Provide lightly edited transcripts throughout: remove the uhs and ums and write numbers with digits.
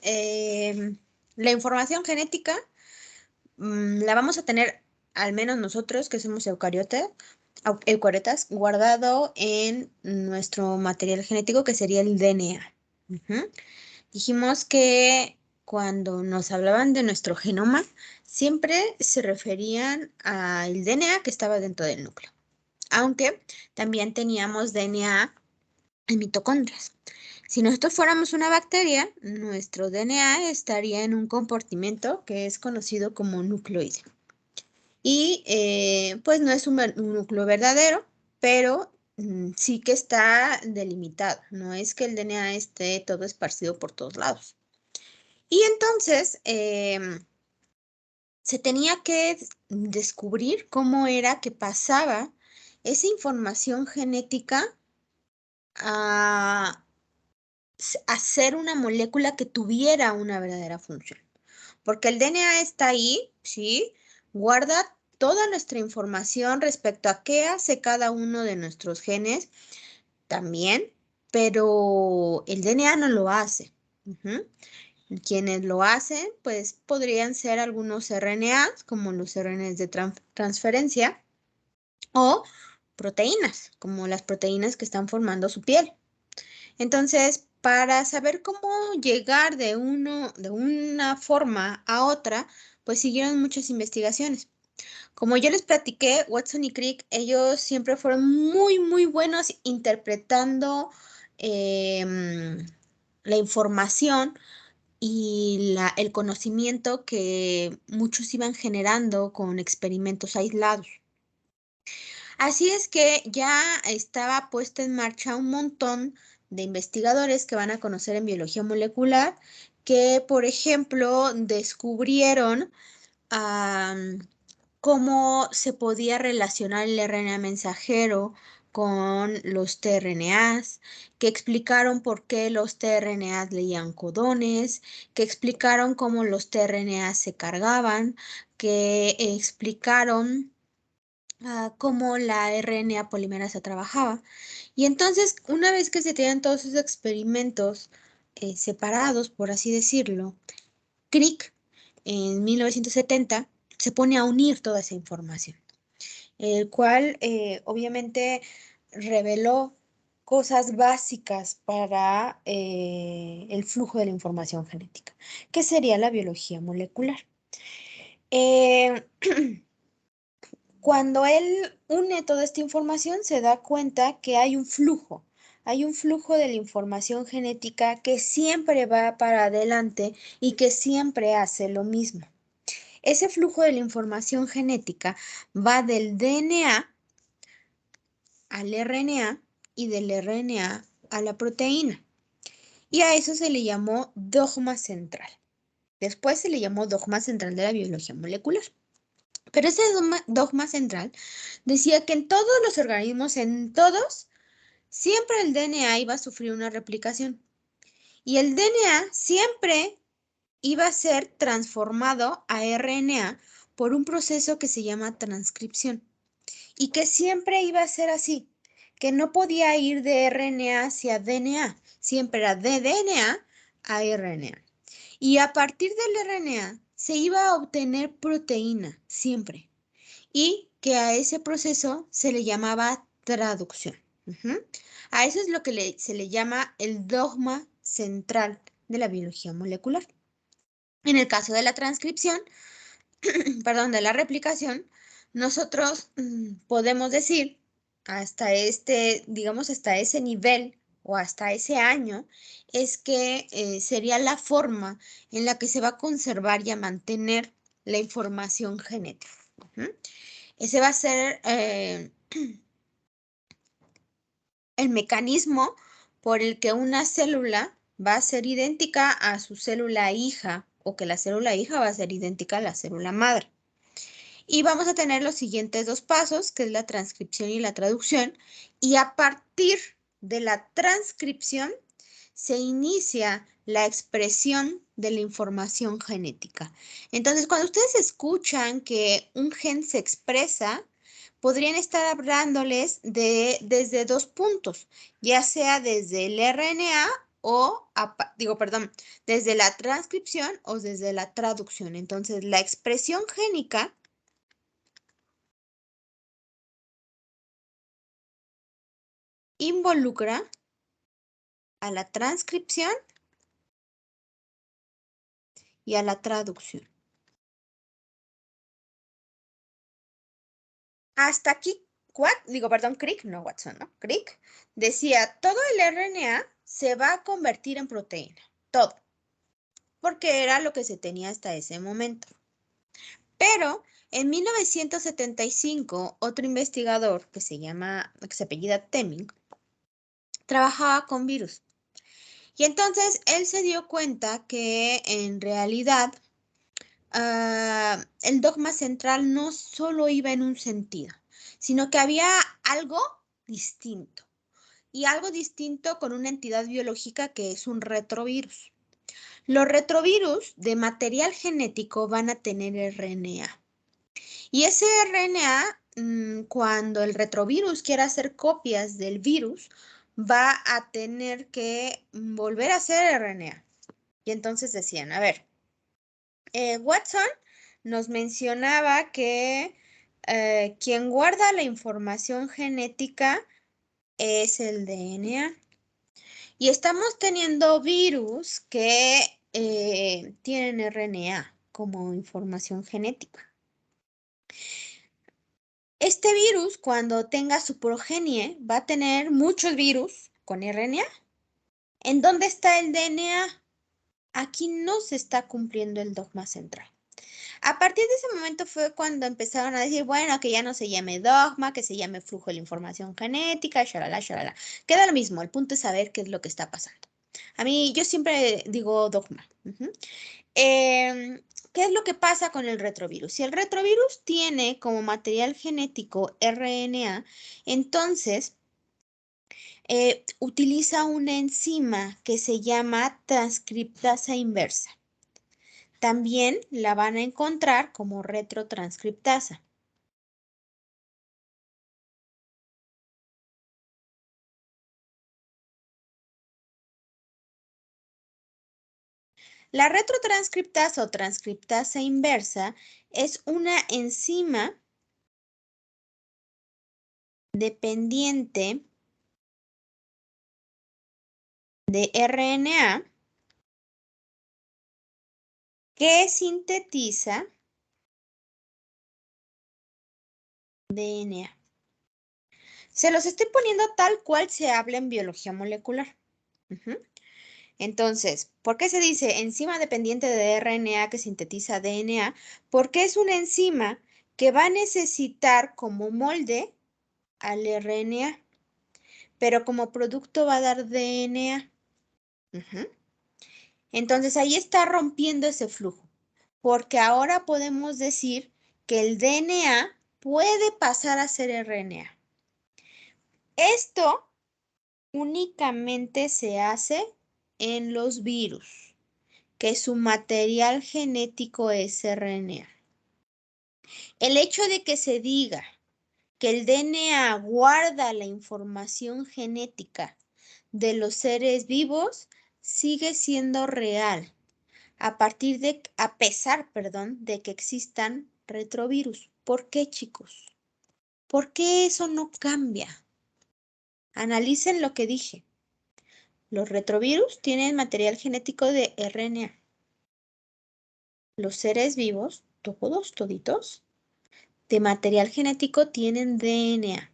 la información genética la vamos a tener, al menos nosotros que somos eucariotas, guardado en nuestro material genético que sería el DNA. Ujú. Dijimos que cuando nos hablaban de nuestro genoma, siempre se referían al DNA que estaba dentro del núcleo, aunque también teníamos DNA en mitocondrias. Si nosotros fuéramos una bacteria, nuestro DNA estaría en un compartimento que es conocido como nucleoide. Y pues no es un núcleo verdadero, pero sí que está delimitado. No es que el DNA esté todo esparcido por todos lados. Y entonces se tenía que descubrir cómo era que pasaba esa información genética a hacer una molécula que tuviera una verdadera función. Porque el DNA está ahí, ¿sí? Guarda toda nuestra información respecto a qué hace cada uno de nuestros genes también, pero el DNA no lo hace. Ujú. Quienes lo hacen, pues podrían ser algunos RNAs, como los RNAs de transferencia, o proteínas, como las proteínas que están formando su piel. Entonces, para saber cómo llegar de una forma a otra, pues siguieron muchas investigaciones. Como yo les platiqué, Watson y Crick, ellos siempre fueron muy, muy buenos interpretando la información y el conocimiento que muchos iban generando con experimentos aislados. Así es que ya estaba puesta en marcha un montón de investigadores que van a conocer en biología molecular, que, por ejemplo, descubrieron cómo se podía relacionar el RNA mensajero con los tRNAs, que explicaron por qué los tRNAs leían codones, que explicaron cómo los tRNAs se cargaban, que explicaron cómo la RNA polimerasa trabajaba. Y entonces, una vez que se tenían todos esos experimentos separados, por así decirlo, Crick en 1970 se pone a unir toda esa información, el cual obviamente reveló cosas básicas para el flujo de la información genética, que sería la biología molecular. Eh, Cuando él une toda esta información, se da cuenta que hay un flujo de la información genética que siempre va para adelante y que siempre hace lo mismo. Ese flujo de la información genética va del DNA al RNA y del RNA a la proteína. Y a eso se le llamó dogma central. Después se le llamó dogma central de la biología molecular. Pero ese dogma central decía que en todos los organismos, en todos, siempre el DNA iba a sufrir una replicación. Y el DNA siempre iba a ser transformado a RNA por un proceso que se llama transcripción. Y que siempre iba a ser así, que no podía ir de RNA hacia DNA, siempre era de DNA a RNA. Y a partir del RNA se iba a obtener proteína, siempre. Y que a ese proceso se le llamaba traducción. A eso es lo que se le llama el dogma central de la biología molecular. En el caso de la transcripción, perdón, de la replicación, nosotros podemos decir digamos, hasta ese nivel o hasta ese año, es que sería la forma en la que se va a conservar y a mantener la información genética. Ese va a ser el mecanismo por el que una célula va a ser idéntica a su célula hija o que la célula hija va a ser idéntica a la célula madre. Y vamos a tener los siguientes dos pasos, que es la transcripción y la traducción. Y a partir de la transcripción se inicia la expresión de la información genética. Entonces, cuando ustedes escuchan que un gen se expresa, podrían estar hablándoles desde dos puntos, ya sea desde el RNA o, desde la transcripción o desde la traducción. Entonces, la expresión génica involucra a la transcripción y a la traducción. Hasta aquí, Crick, no Watson, ¿no? Crick decía, todo el RNA se va a convertir en proteína, todo, porque era lo que se tenía hasta ese momento. Pero en 1975, otro investigador que se apellida Teming, trabajaba con virus. Y entonces él se dio cuenta que en realidad el dogma central no solo iba en un sentido, sino que había algo distinto. Y algo distinto con una entidad biológica que es un retrovirus. Los retrovirus de material genético van a tener RNA. Y ese RNA, cuando el retrovirus quiera hacer copias del virus, va a tener que volver a hacer RNA. Y entonces decían, a ver, Watson nos mencionaba que quien guarda la información genética es el DNA. Y estamos teniendo virus que tienen RNA como información genética. Este virus, cuando tenga su progenie, va a tener muchos virus con RNA. ¿En dónde está el DNA? Aquí no se está cumpliendo el dogma central. A partir de ese momento fue cuando empezaron a decir, bueno, que ya no se llame dogma, que se llame flujo de la información genética, shalala, shalala. Queda lo mismo, el punto es saber qué es lo que está pasando. A mí, yo siempre digo dogma. ¿Qué es lo que pasa con el retrovirus? Si el retrovirus tiene como material genético RNA, entonces utiliza una enzima que se llama transcriptasa inversa. También la van a encontrar como retrotranscriptasa. La retrotranscriptasa o transcriptasa inversa es una enzima dependiente de RNA que sintetiza DNA. Se los estoy poniendo tal cual se habla en biología molecular. Entonces, ¿por qué se dice enzima dependiente de RNA que sintetiza DNA? Porque es una enzima que va a necesitar como molde al RNA, pero como producto va a dar DNA. Entonces, ahí está rompiendo ese flujo, porque ahora podemos decir que el DNA puede pasar a ser RNA. Esto únicamente se hace en los virus, que su material genético es RNA. El hecho de que se diga que el DNA guarda la información genética de los seres vivos sigue siendo real, a pesar, de que existan retrovirus. ¿Por qué, chicos? ¿Por qué eso no cambia? Analicen lo que dije. Los retrovirus tienen material genético de RNA. Los seres vivos, toditos, de material genético tienen DNA.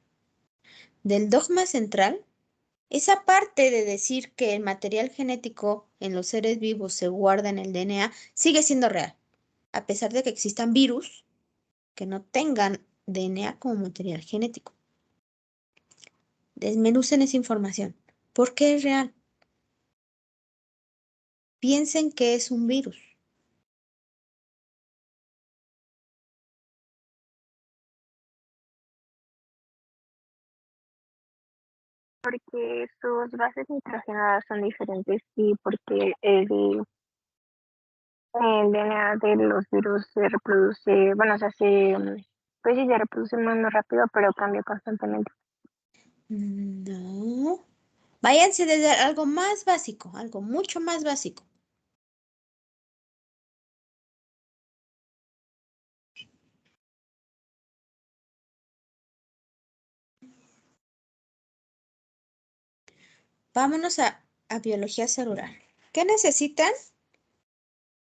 Del dogma central, esa parte de decir que el material genético en los seres vivos se guarda en el DNA sigue siendo real, a pesar de que existan virus que no tengan DNA como material genético. Desmenucen esa información. ¿Por qué es real? Piensen que es un virus. Porque sus bases nitrogenadas son diferentes y porque el DNA de los virus se reproduce, bueno, o sea, pues sí, se reproduce muy rápido, pero cambia constantemente. No. Váyanse desde algo más básico, algo mucho más básico. Vámonos a biología celular. ¿Qué necesitan?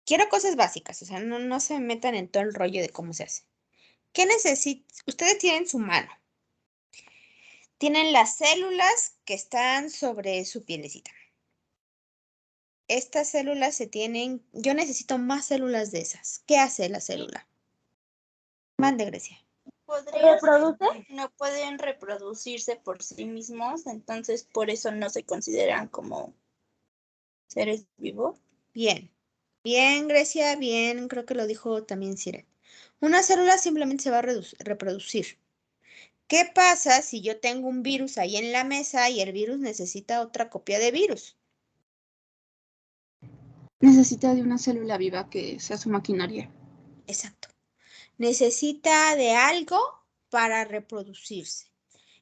Quiero cosas básicas, o sea, no se metan en todo el rollo de cómo se hace. ¿Qué necesitan? Ustedes tienen su mano. Tienen las células que están sobre su pielecita. Estas células se tienen, yo necesito más células de esas. ¿Qué hace la célula? Mande, Grecia. ¿Reproduce? No pueden reproducirse por sí mismos, entonces por eso no se consideran como seres vivos. Bien, bien, Grecia, bien, creo que lo dijo también Siren. Una célula simplemente se va a reproducir. ¿Qué pasa si yo tengo un virus ahí en la mesa y el virus necesita otra copia de virus? Necesita de una célula viva que sea su maquinaria. Exacto. Necesita de algo para reproducirse.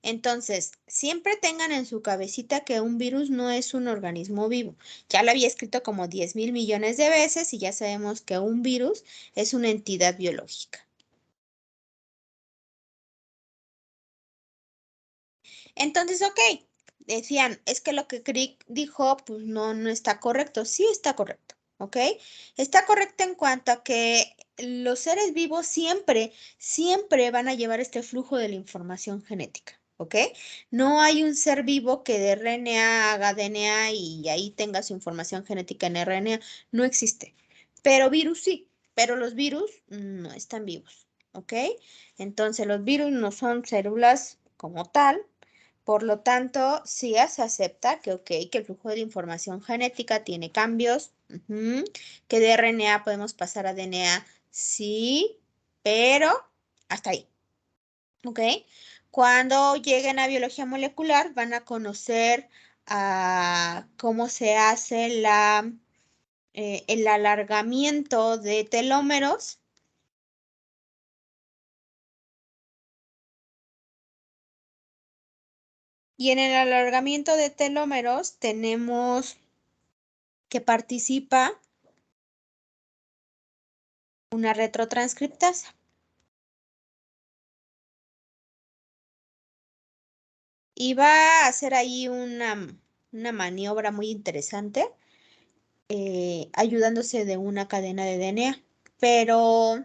Entonces, siempre tengan en su cabecita que un virus no es un organismo vivo. Ya lo había escrito como 10,000 millones de veces y ya sabemos que un virus es una entidad biológica. Entonces, ok, decían, es que lo que Crick dijo, pues no está correcto. Sí está correcto, ¿ok? Está correcto en cuanto a que los seres vivos siempre van a llevar este flujo de la información genética, ¿ok? No hay un ser vivo que de RNA haga DNA y ahí tenga su información genética en RNA. No existe. Pero virus sí, pero los virus no están vivos, ¿ok? Entonces, los virus no son células como tal. Por lo tanto, sí se acepta que, ok, que el flujo de la información genética tiene cambios, que de RNA podemos pasar a DNA, sí, pero hasta ahí, ¿ok? Cuando lleguen a biología molecular van a conocer cómo se hace el alargamiento de telómeros. Y en el alargamiento de telómeros tenemos que participa una retrotranscriptasa. Y va a hacer ahí una maniobra muy interesante, ayudándose de una cadena de DNA. Pero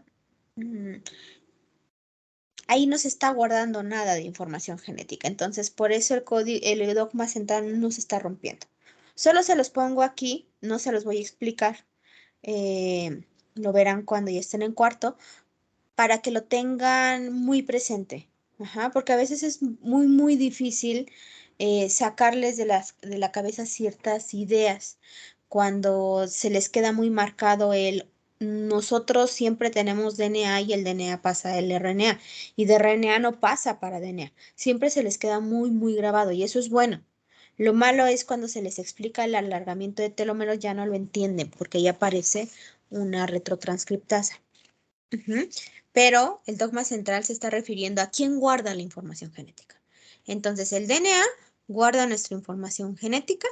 ahí no se está guardando nada de información genética. Entonces, por eso el dogma central no se está rompiendo. Solo se los pongo aquí, no se los voy a explicar. Lo verán cuando ya estén en cuarto, para que lo tengan muy presente. Ajá, porque a veces es muy difícil sacarles de la cabeza ciertas ideas cuando se les queda muy marcado nosotros siempre tenemos DNA y el DNA pasa al RNA y de RNA no pasa para DNA. Siempre se les queda muy grabado y eso es bueno. Lo malo es cuando se les explica el alargamiento de telómeros, ya no lo entienden porque ya aparece una retrotranscriptasa. Pero el dogma central se está refiriendo a quién guarda la información genética. Entonces, el DNA guarda nuestra información genética,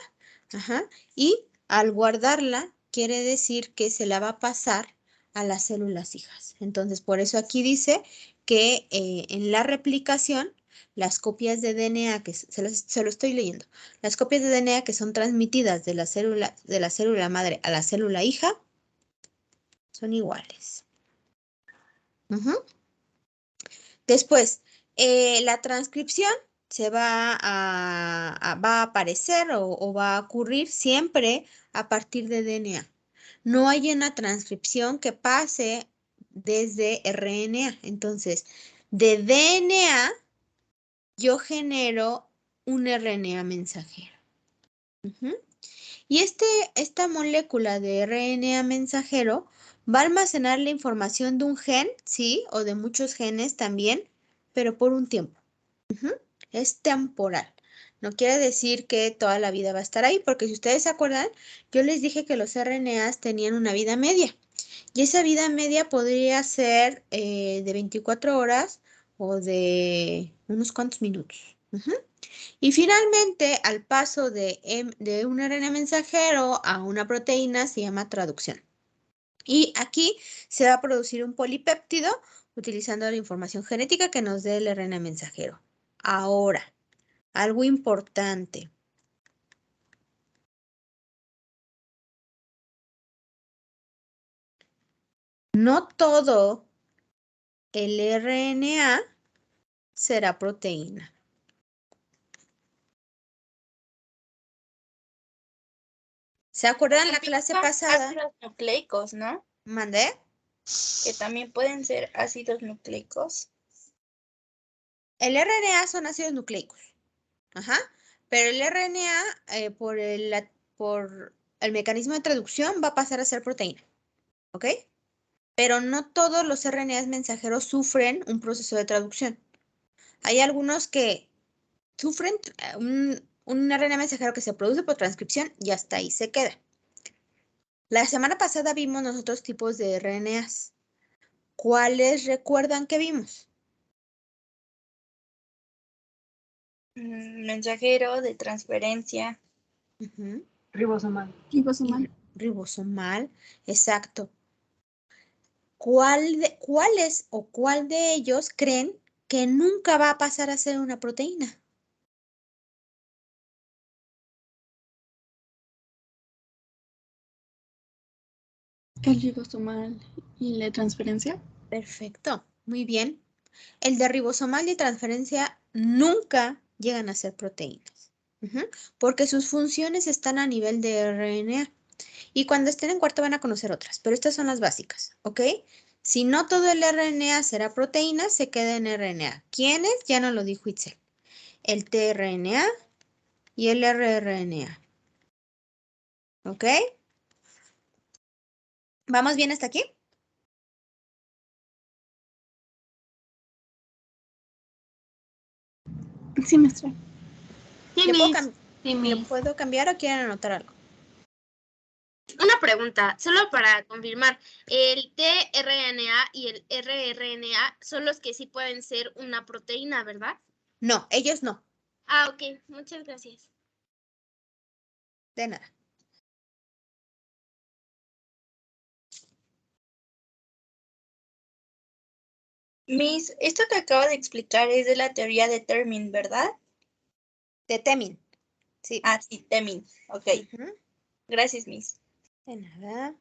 y al guardarla, quiere decir que se la va a pasar a las células hijas. Entonces, por eso aquí dice que en la replicación, las copias de DNA, que se lo estoy leyendo, las copias de DNA que son transmitidas de la célula madre a la célula hija son iguales. Después, la transcripción se va a aparecer o va a ocurrir siempre a partir de DNA. No hay una transcripción que pase desde RNA. Entonces, de DNA yo genero un RNA mensajero. Y esta molécula de RNA mensajero va a almacenar la información de un gen, sí, o de muchos genes también, pero por un tiempo. Es temporal. No quiere decir que toda la vida va a estar ahí, porque si ustedes se acuerdan, yo les dije que los RNAs tenían una vida media. Y esa vida media podría ser de 24 horas o de unos cuantos minutos. Ujú. Y finalmente, al paso de un RNA mensajero a una proteína se llama traducción. Y aquí se va a producir un polipéptido utilizando la información genética que nos dé el RNA mensajero. Ahora, algo importante. No todo el RNA será proteína. ¿Se acuerdan la clase pasada? Ácidos nucleicos, ¿no? ¿Mandé? Que también pueden ser ácidos nucleicos. El RNA son ácidos nucleicos. Ajá. Pero el RNA, por el mecanismo de traducción, va a pasar a ser proteína. ¿Ok? Pero no todos los RNAs mensajeros sufren un proceso de traducción. Hay algunos que sufren un RNA mensajero que se produce por transcripción y hasta ahí se queda. La semana pasada vimos los otros tipos de RNAs. ¿Cuáles recuerdan que vimos? Mensajero de transferencia. Ujú. Ribosomal. Ribosomal. Ribosomal, exacto. ¿Cuáles o cuál de ellos creen que nunca va a pasar a ser una proteína? El ribosomal y la transferencia. Perfecto, muy bien. El de ribosomal y transferencia nunca llegan a ser proteínas, porque sus funciones están a nivel de RNA. Y cuando estén en cuarto van a conocer otras, pero estas son las básicas, ¿ok? Si no todo el RNA será proteína, se queda en RNA. ¿Quiénes? Ya nos lo dijo Itzel. El tRNA y el rRNA. ¿Ok? ¿Vamos bien hasta aquí? Sí, maestra. Sí, ¿Le puedo, Miss. Sí, ¿le Miss. puedo cambiar o quieren anotar algo? Una pregunta, solo para confirmar. El tRNA y el rRNA son los que sí pueden ser una proteína, ¿verdad? No, ellos no. Ah, ok. Muchas gracias. De nada. Miss, esto que acabo de explicar es de la teoría de Temin, ¿verdad? De Temin. Sí. Ah, sí, Temin. Ok. Ujú. Gracias, Miss. De nada.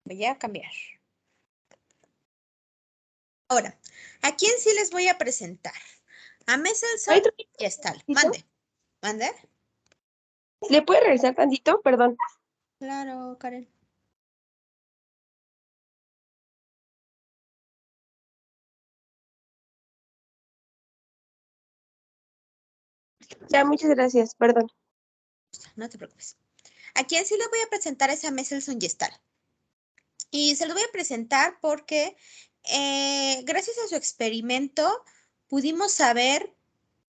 Voy a cambiar. Ahora, ¿a quién sí les voy a presentar? A Messelson y a Stahl. Mande. ¿Mande? ¿Le puede regresar tantito? Perdón. Claro, Karen. Ya, muchas gracias, perdón. No te preocupes. A quien sí le voy a presentar es a Messelson y Stahl. Y se lo voy a presentar porque gracias a su experimento pudimos saber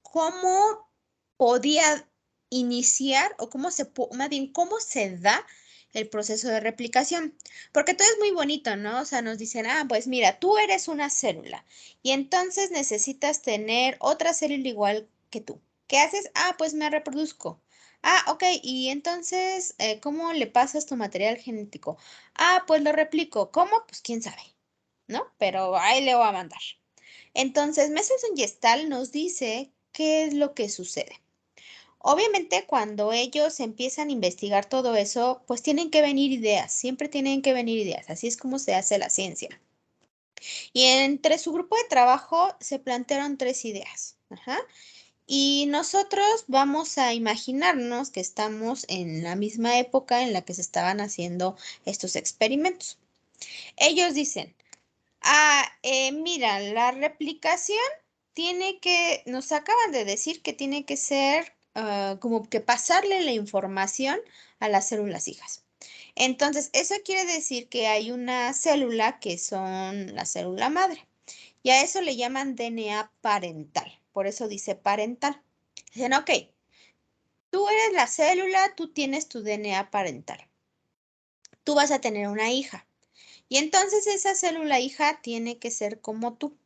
cómo podía iniciar o más bien cómo se da el proceso de replicación. Porque todo es muy bonito, ¿no? O sea, nos dicen, ah, pues mira, tú eres una célula y entonces necesitas tener otra célula igual que tú. ¿Qué haces? Ah, pues me reproduzco. Ah, ok, y entonces, ¿cómo le pasas tu material genético? Ah, pues lo replico. ¿Cómo? Pues quién sabe, ¿no? Pero ahí le voy a mandar. Entonces, Messelson y Stahl nos dice qué es lo que sucede. Obviamente, cuando ellos empiezan a investigar todo eso, pues tienen que venir ideas, siempre tienen que venir ideas, así es como se hace la ciencia. Y entre su grupo de trabajo se plantearon 3 ideas. Ajá. Y nosotros vamos a imaginarnos que estamos en la misma época en la que se estaban haciendo estos experimentos. Ellos dicen, mira, la replicación nos acaban de decir que tiene que ser como que pasarle la información a las células hijas. Entonces, eso quiere decir que hay una célula que son la célula madre. Y a eso le llaman DNA parental. Por eso dice parental. Dicen, ok, tú eres la célula, tú tienes tu DNA parental. Tú vas a tener una hija. Y entonces esa célula hija tiene que ser como tú.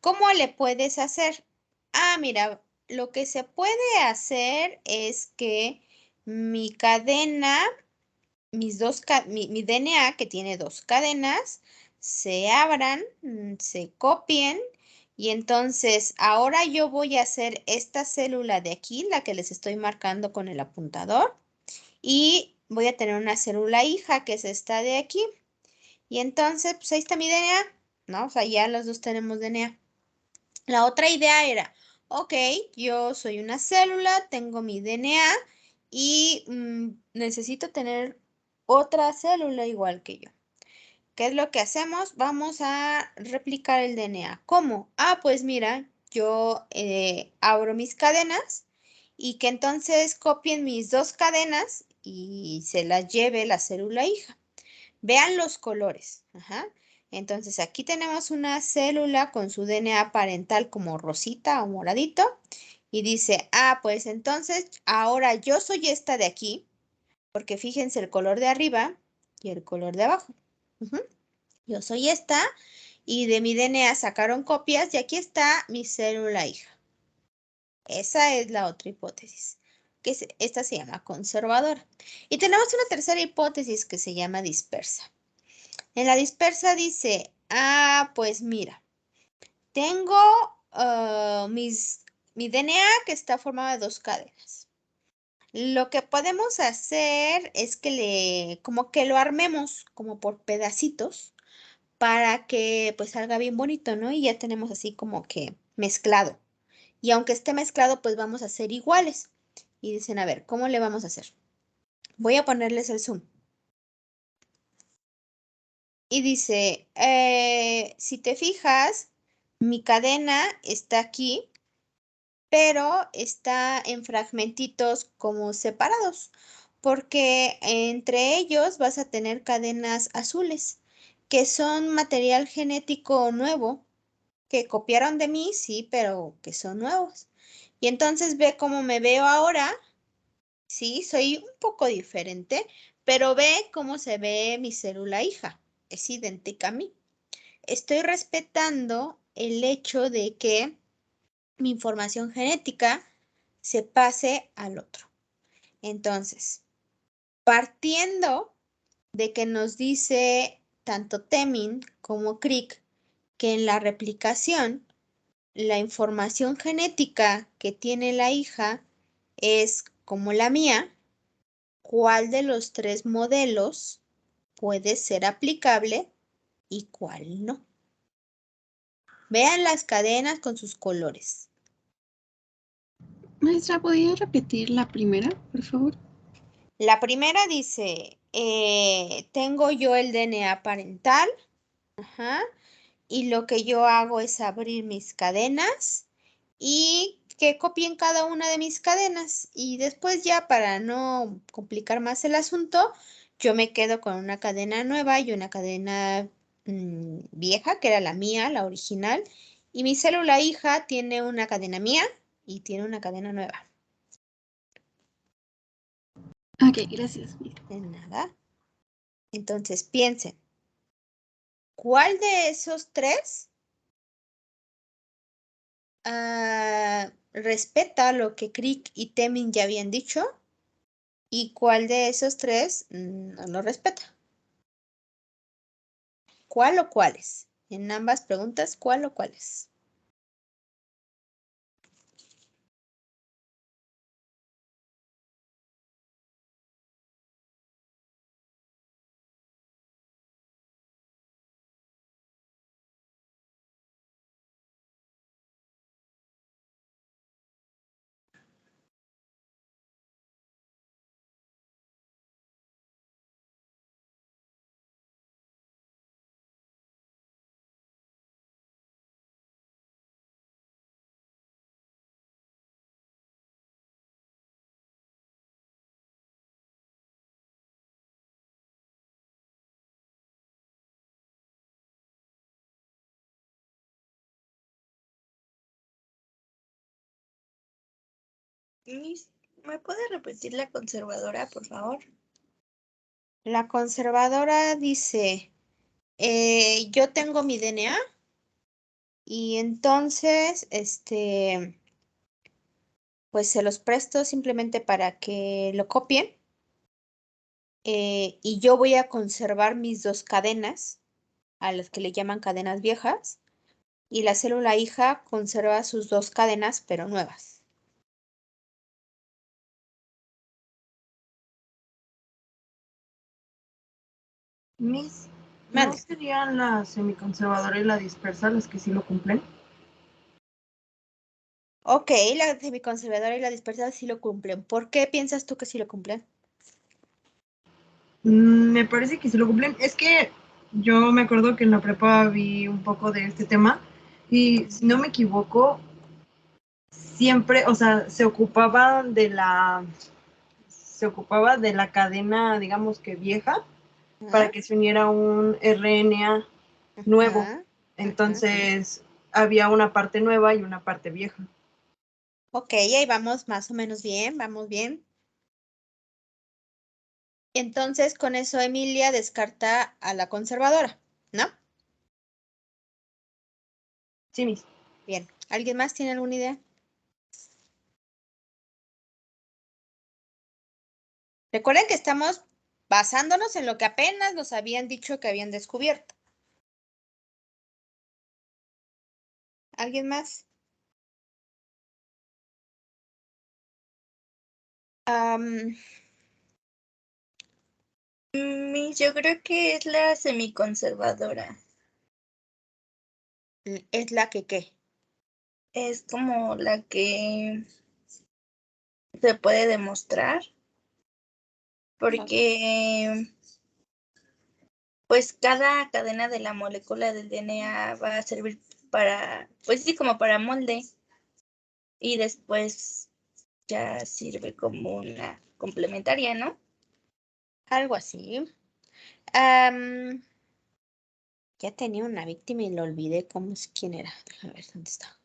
¿Cómo le puedes hacer? Ah, mira, lo que se puede hacer es que mi cadena, mi DNA, que tiene dos cadenas, se abran, se copien, y entonces ahora yo voy a hacer esta célula de aquí, la que les estoy marcando con el apuntador, y voy a tener una célula hija, que es esta de aquí. Y entonces, pues ahí está mi DNA, ¿no? O sea, ya los dos tenemos DNA. La otra idea era, ok, yo soy una célula, tengo mi DNA y necesito tener otra célula igual que yo. ¿Qué es lo que hacemos? Vamos a replicar el DNA. ¿Cómo? Ah, pues mira, yo abro mis cadenas y que entonces copien mis dos cadenas y se las lleve la célula hija. Vean los colores. Ajá. Entonces aquí tenemos una célula con su DNA parental como rosita o moradito. Y dice, ah, pues entonces ahora yo soy esta de aquí, porque fíjense el color de arriba y el color de abajo. Ujú. Yo soy esta y de mi DNA sacaron copias y aquí está mi célula hija. Esa es la otra hipótesis, esta se llama conservadora. Y tenemos una tercera hipótesis que se llama dispersa. En la dispersa dice, ah, pues mira, tengo mi DNA que está formado de dos cadenas. Lo que podemos hacer es que como que lo armemos como por pedacitos para que pues salga bien bonito, ¿no? Y ya tenemos así como que mezclado. Y aunque esté mezclado, pues vamos a hacer iguales. Y dicen, a ver, ¿cómo le vamos a hacer? Voy a ponerles el zoom. Y dice, si te fijas, mi cadena está aquí, pero está en fragmentitos como separados, porque entre ellos vas a tener cadenas azules, que son material genético nuevo, que copiaron de mí, sí, pero que son nuevos. Y entonces ve cómo me veo ahora, sí, soy un poco diferente, pero ve cómo se ve mi célula hija, es idéntica a mí. Estoy respetando el hecho de que mi información genética se pase al otro. Entonces, partiendo de que nos dice tanto Temin como Crick que en la replicación la información genética que tiene la hija es como la mía, ¿cuál de los tres modelos puede ser aplicable y cuál no? Vean las cadenas con sus colores. Maestra, ¿podría repetir la primera, por favor? La primera dice, tengo yo el DNA parental, ajá, y lo que yo hago es abrir mis cadenas y que copien cada una de mis cadenas. Y después ya para no complicar más el asunto, yo me quedo con una cadena nueva y una cadena vieja, que era la mía, la original. Y mi célula hija tiene una cadena mía y tiene una cadena nueva. Ok, gracias. De nada. Entonces piensen, ¿cuál de esos tres respeta lo que Crick y Temin ya habían dicho? ¿Y cuál de esos tres no lo respeta? ¿Cuál o cuáles? En ambas preguntas, ¿cuál o cuáles? ¿Me puede repetir la conservadora, por favor? La conservadora dice, yo tengo mi DNA y entonces, pues se los presto simplemente para que lo copien y yo voy a conservar mis dos cadenas, a las que le llaman cadenas viejas, y la célula hija conserva sus dos cadenas, pero nuevas. Miss, ¿no Mande. serían la semiconservadora y la dispersa las que sí lo cumplen? Ok, la semiconservadora y la dispersa sí lo cumplen. ¿Por qué piensas tú que sí lo cumplen? Me parece que sí lo cumplen. Es que yo me acuerdo que en la prepa vi un poco de este tema y si no me equivoco, siempre, o sea, se ocupaba de la cadena, digamos que vieja, para que se uniera un RNA nuevo. Ajá, Entonces, había una parte nueva y una parte vieja. ok, ahí vamos más o menos bien, vamos bien. Entonces, con eso Emilia descarta a la conservadora, ¿no? Sí, Miss. Bien. ¿Alguien más tiene alguna idea? Recuerden que estamos basándonos en lo que apenas nos habían dicho que habían descubierto. ¿Alguien más? Yo creo que es la semiconservadora. Es la que qué. Es como la que se puede demostrar. Porque pues cada cadena de la molécula del DNA va a servir para, pues sí, como para molde. Y después ya sirve como una complementaria, ¿no? Algo así. Ya tenía una víctima y lo olvidé quién era. A ver, ¿dónde está?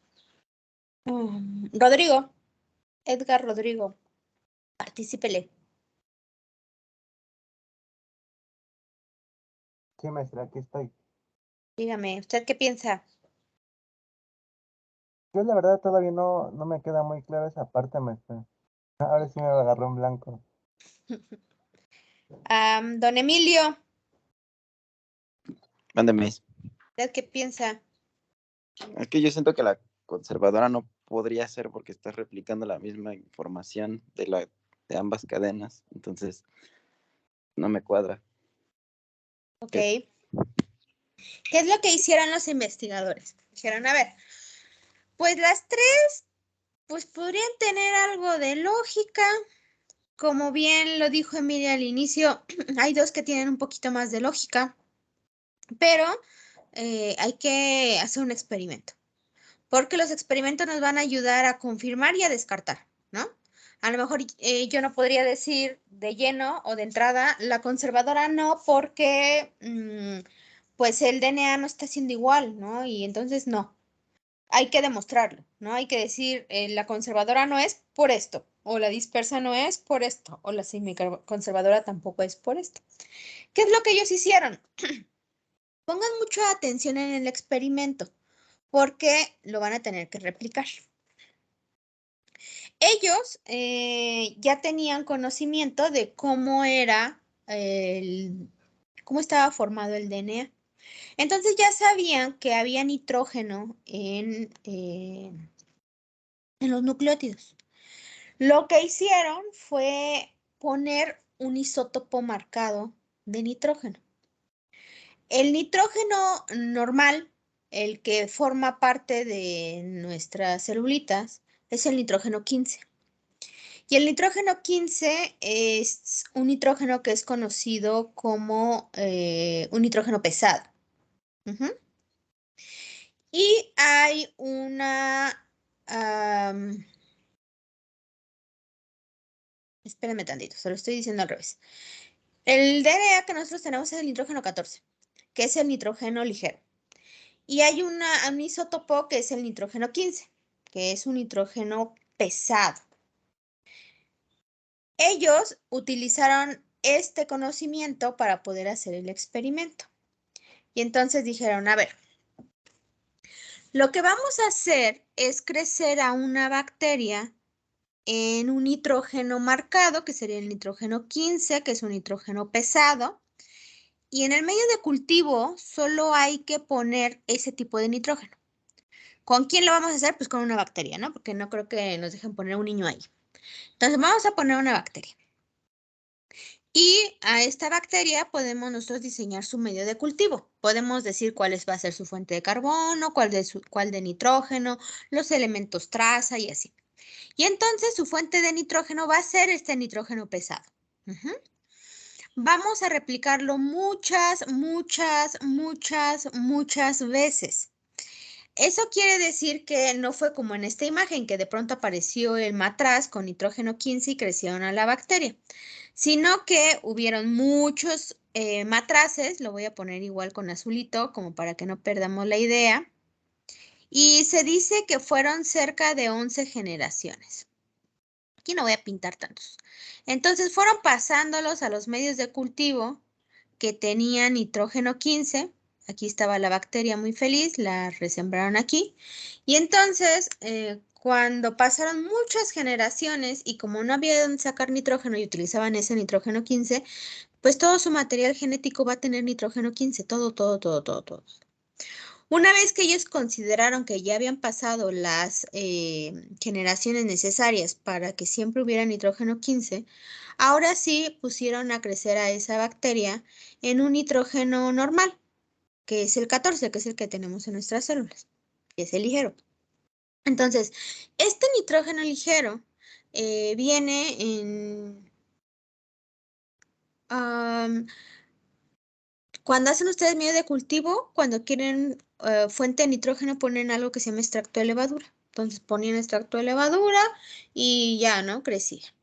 Rodrigo. Edgar Rodrigo. Partícipele. Sí, maestra, aquí estoy. Dígame, ¿usted qué piensa? Yo la verdad todavía no me queda muy clara esa parte, maestra. Ahora sí me lo agarró en blanco. Don Emilio, Mándeme. ¿usted qué piensa? Es que yo siento que la conservadora no podría ser porque está replicando la misma información de ambas cadenas. Entonces, no me cuadra. Ok. ¿Qué es lo que hicieron los investigadores? Dijeron, a ver, pues las tres, pues podrían tener algo de lógica. Como bien lo dijo Emilia al inicio, hay dos que tienen un poquito más de lógica, pero hay que hacer un experimento, porque los experimentos nos van a ayudar a confirmar y a descartar, ¿no? A lo mejor yo no podría decir de lleno o de entrada, la conservadora no, porque pues el DNA no está siendo igual, ¿no? Y entonces no. Hay que demostrarlo, ¿no? Hay que decir, la conservadora no es por esto, o la dispersa no es por esto, o la semiconservadora tampoco es por esto. ¿Qué es lo que ellos hicieron? Pongan mucha atención en el experimento, porque lo van a tener que replicar. Ellos ya tenían conocimiento de cómo era cómo estaba formado el DNA. Entonces ya sabían que había nitrógeno en los nucleótidos. Lo que hicieron fue poner un isótopo marcado de nitrógeno. El nitrógeno normal, el que forma parte de nuestras celulitas, es el nitrógeno 15. Y el nitrógeno 15 es un nitrógeno que es conocido como un nitrógeno pesado. Ujú. Y hay espérenme tantito, se lo estoy diciendo al revés. El DNA que nosotros tenemos es el nitrógeno 14, que es el nitrógeno ligero. Y hay un isótopo que es el nitrógeno 15, que es un nitrógeno pesado. Ellos utilizaron este conocimiento para poder hacer el experimento. Y entonces dijeron, a ver, lo que vamos a hacer es crecer a una bacteria en un nitrógeno marcado, que sería el nitrógeno 15, que es un nitrógeno pesado. Y en el medio de cultivo solo hay que poner ese tipo de nitrógeno. ¿Con quién lo vamos a hacer? Pues con una bacteria, ¿no? Porque no creo que nos dejen poner un niño ahí. Entonces vamos a poner una bacteria. Y a esta bacteria podemos nosotros diseñar su medio de cultivo. Podemos decir cuál va a ser su fuente de carbono, cuál de nitrógeno, los elementos traza y así. Y entonces su fuente de nitrógeno va a ser este nitrógeno pesado. Vamos a replicarlo muchas veces. Eso quiere decir que no fue como en esta imagen, que de pronto apareció el matraz con nitrógeno 15 y crecieron a la bacteria, sino que hubieron muchos matraces, lo voy a poner igual con azulito, como para que no perdamos la idea, y se dice que fueron cerca de 11 generaciones. Aquí no voy a pintar tantos. Entonces fueron pasándolos a los medios de cultivo que tenían nitrógeno 15. Aquí estaba la bacteria muy feliz, la resembraron aquí. Y entonces, cuando pasaron muchas generaciones y como no había dónde sacar nitrógeno y utilizaban ese nitrógeno 15, pues todo su material genético va a tener nitrógeno 15, todo. Una vez que ellos consideraron que ya habían pasado las generaciones necesarias para que siempre hubiera nitrógeno 15, ahora sí pusieron a crecer a esa bacteria en un nitrógeno normal, que es el 14, que es el que tenemos en nuestras células, que es el ligero. Entonces, este nitrógeno ligero viene en... cuando hacen ustedes medio de cultivo, cuando quieren fuente de nitrógeno, ponen algo que se llama extracto de levadura. Entonces ponían extracto de levadura y ya, ¿no? Crecía.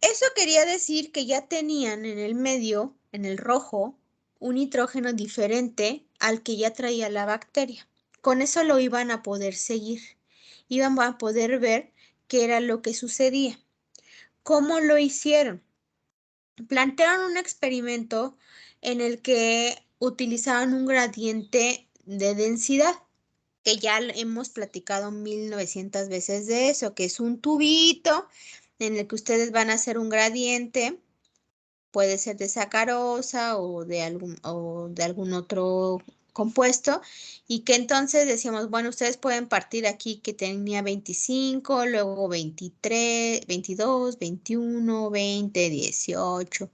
Eso quería decir que ya tenían en el medio, en el rojo, un nitrógeno diferente al que ya traía la bacteria. Con eso lo iban a poder seguir. Iban a poder ver qué era lo que sucedía. ¿Cómo lo hicieron? Plantearon un experimento en el que utilizaban un gradiente de densidad, que ya hemos platicado 1900 veces de eso, que es un tubito en el que ustedes van a hacer un gradiente, puede ser de sacarosa o de algún otro compuesto, y que entonces decíamos, bueno, ustedes pueden partir aquí que tenía 25, luego 23, 22, 21, 20, 18,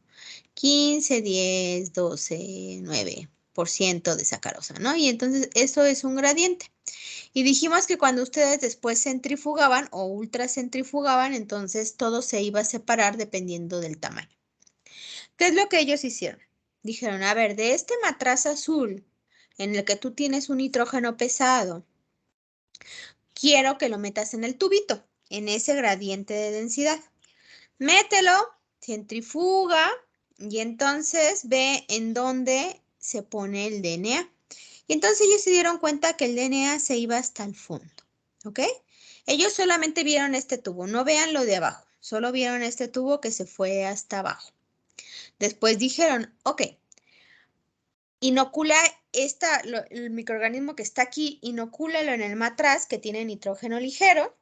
15, 10, 12, 9% de sacarosa, ¿no? Y entonces eso es un gradiente. Y dijimos que cuando ustedes después centrifugaban o ultracentrifugaban, entonces todo se iba a separar dependiendo del tamaño. ¿Qué es lo que ellos hicieron? Dijeron, a ver, de este matraz azul en el que tú tienes un nitrógeno pesado, quiero que lo metas en el tubito, en ese gradiente de densidad. Mételo, centrifuga y entonces ve en dónde se pone el DNA. Y entonces ellos se dieron cuenta que el DNA se iba hasta el fondo, ¿ok? Ellos solamente vieron este tubo, no vean lo de abajo, solo vieron este tubo que se fue hasta abajo. Después dijeron, ok, inocula el microorganismo que está aquí, inocúlalo en el matraz que tiene nitrógeno ligero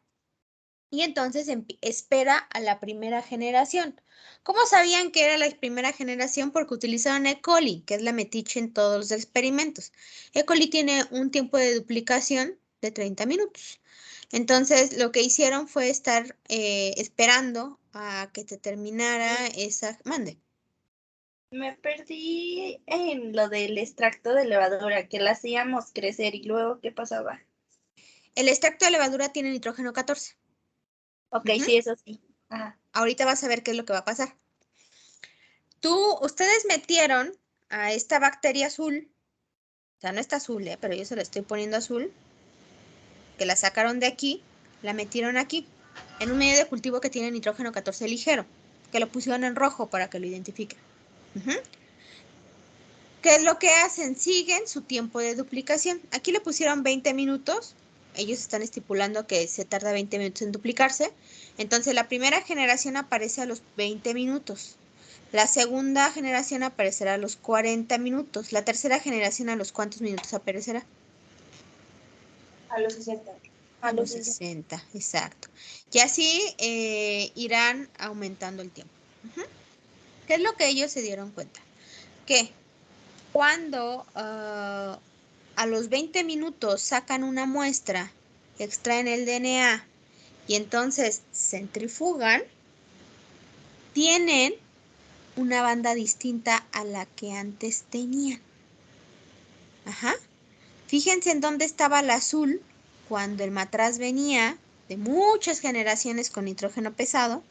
y entonces espera a la primera generación. ¿Cómo sabían que era la primera generación? Porque utilizaron E. coli, que es la metiche en todos los experimentos. E. coli tiene un tiempo de duplicación de 30 minutos. Entonces, lo que hicieron fue estar esperando a que se terminara esa... Mande. Me perdí en lo del extracto de levadura, que la hacíamos crecer y luego, ¿qué pasaba? El extracto de levadura tiene nitrógeno 14. Ok, sí, eso sí. Ajá. Ahorita vas a ver qué es lo que va a pasar. Ustedes metieron a esta bacteria azul, o sea, no está azul, pero yo se la estoy poniendo azul, que la sacaron de aquí, la metieron aquí, en un medio de cultivo que tiene nitrógeno 14 ligero, que lo pusieron en rojo para que lo identifiquen. ¿Qué es lo que hacen? Siguen su tiempo de duplicación. Aquí le pusieron 20 minutos ellos están estipulando que se tarda 20 minutos en duplicarse. Entonces la primera generación aparece a los 20 minutos. La segunda generación aparecerá a los 40 minutos. La tercera generación, ¿a los cuántos minutos aparecerá? A los 60. A los 60, exacto. Y así irán aumentando el tiempo. ¿Qué es lo que ellos se dieron cuenta? Que cuando a los 20 minutos sacan una muestra, extraen el DNA y entonces centrifugan, tienen una banda distinta a la que antes tenían. Ajá. Fíjense en dónde estaba el azul cuando el matraz venía de muchas generaciones con nitrógeno pesado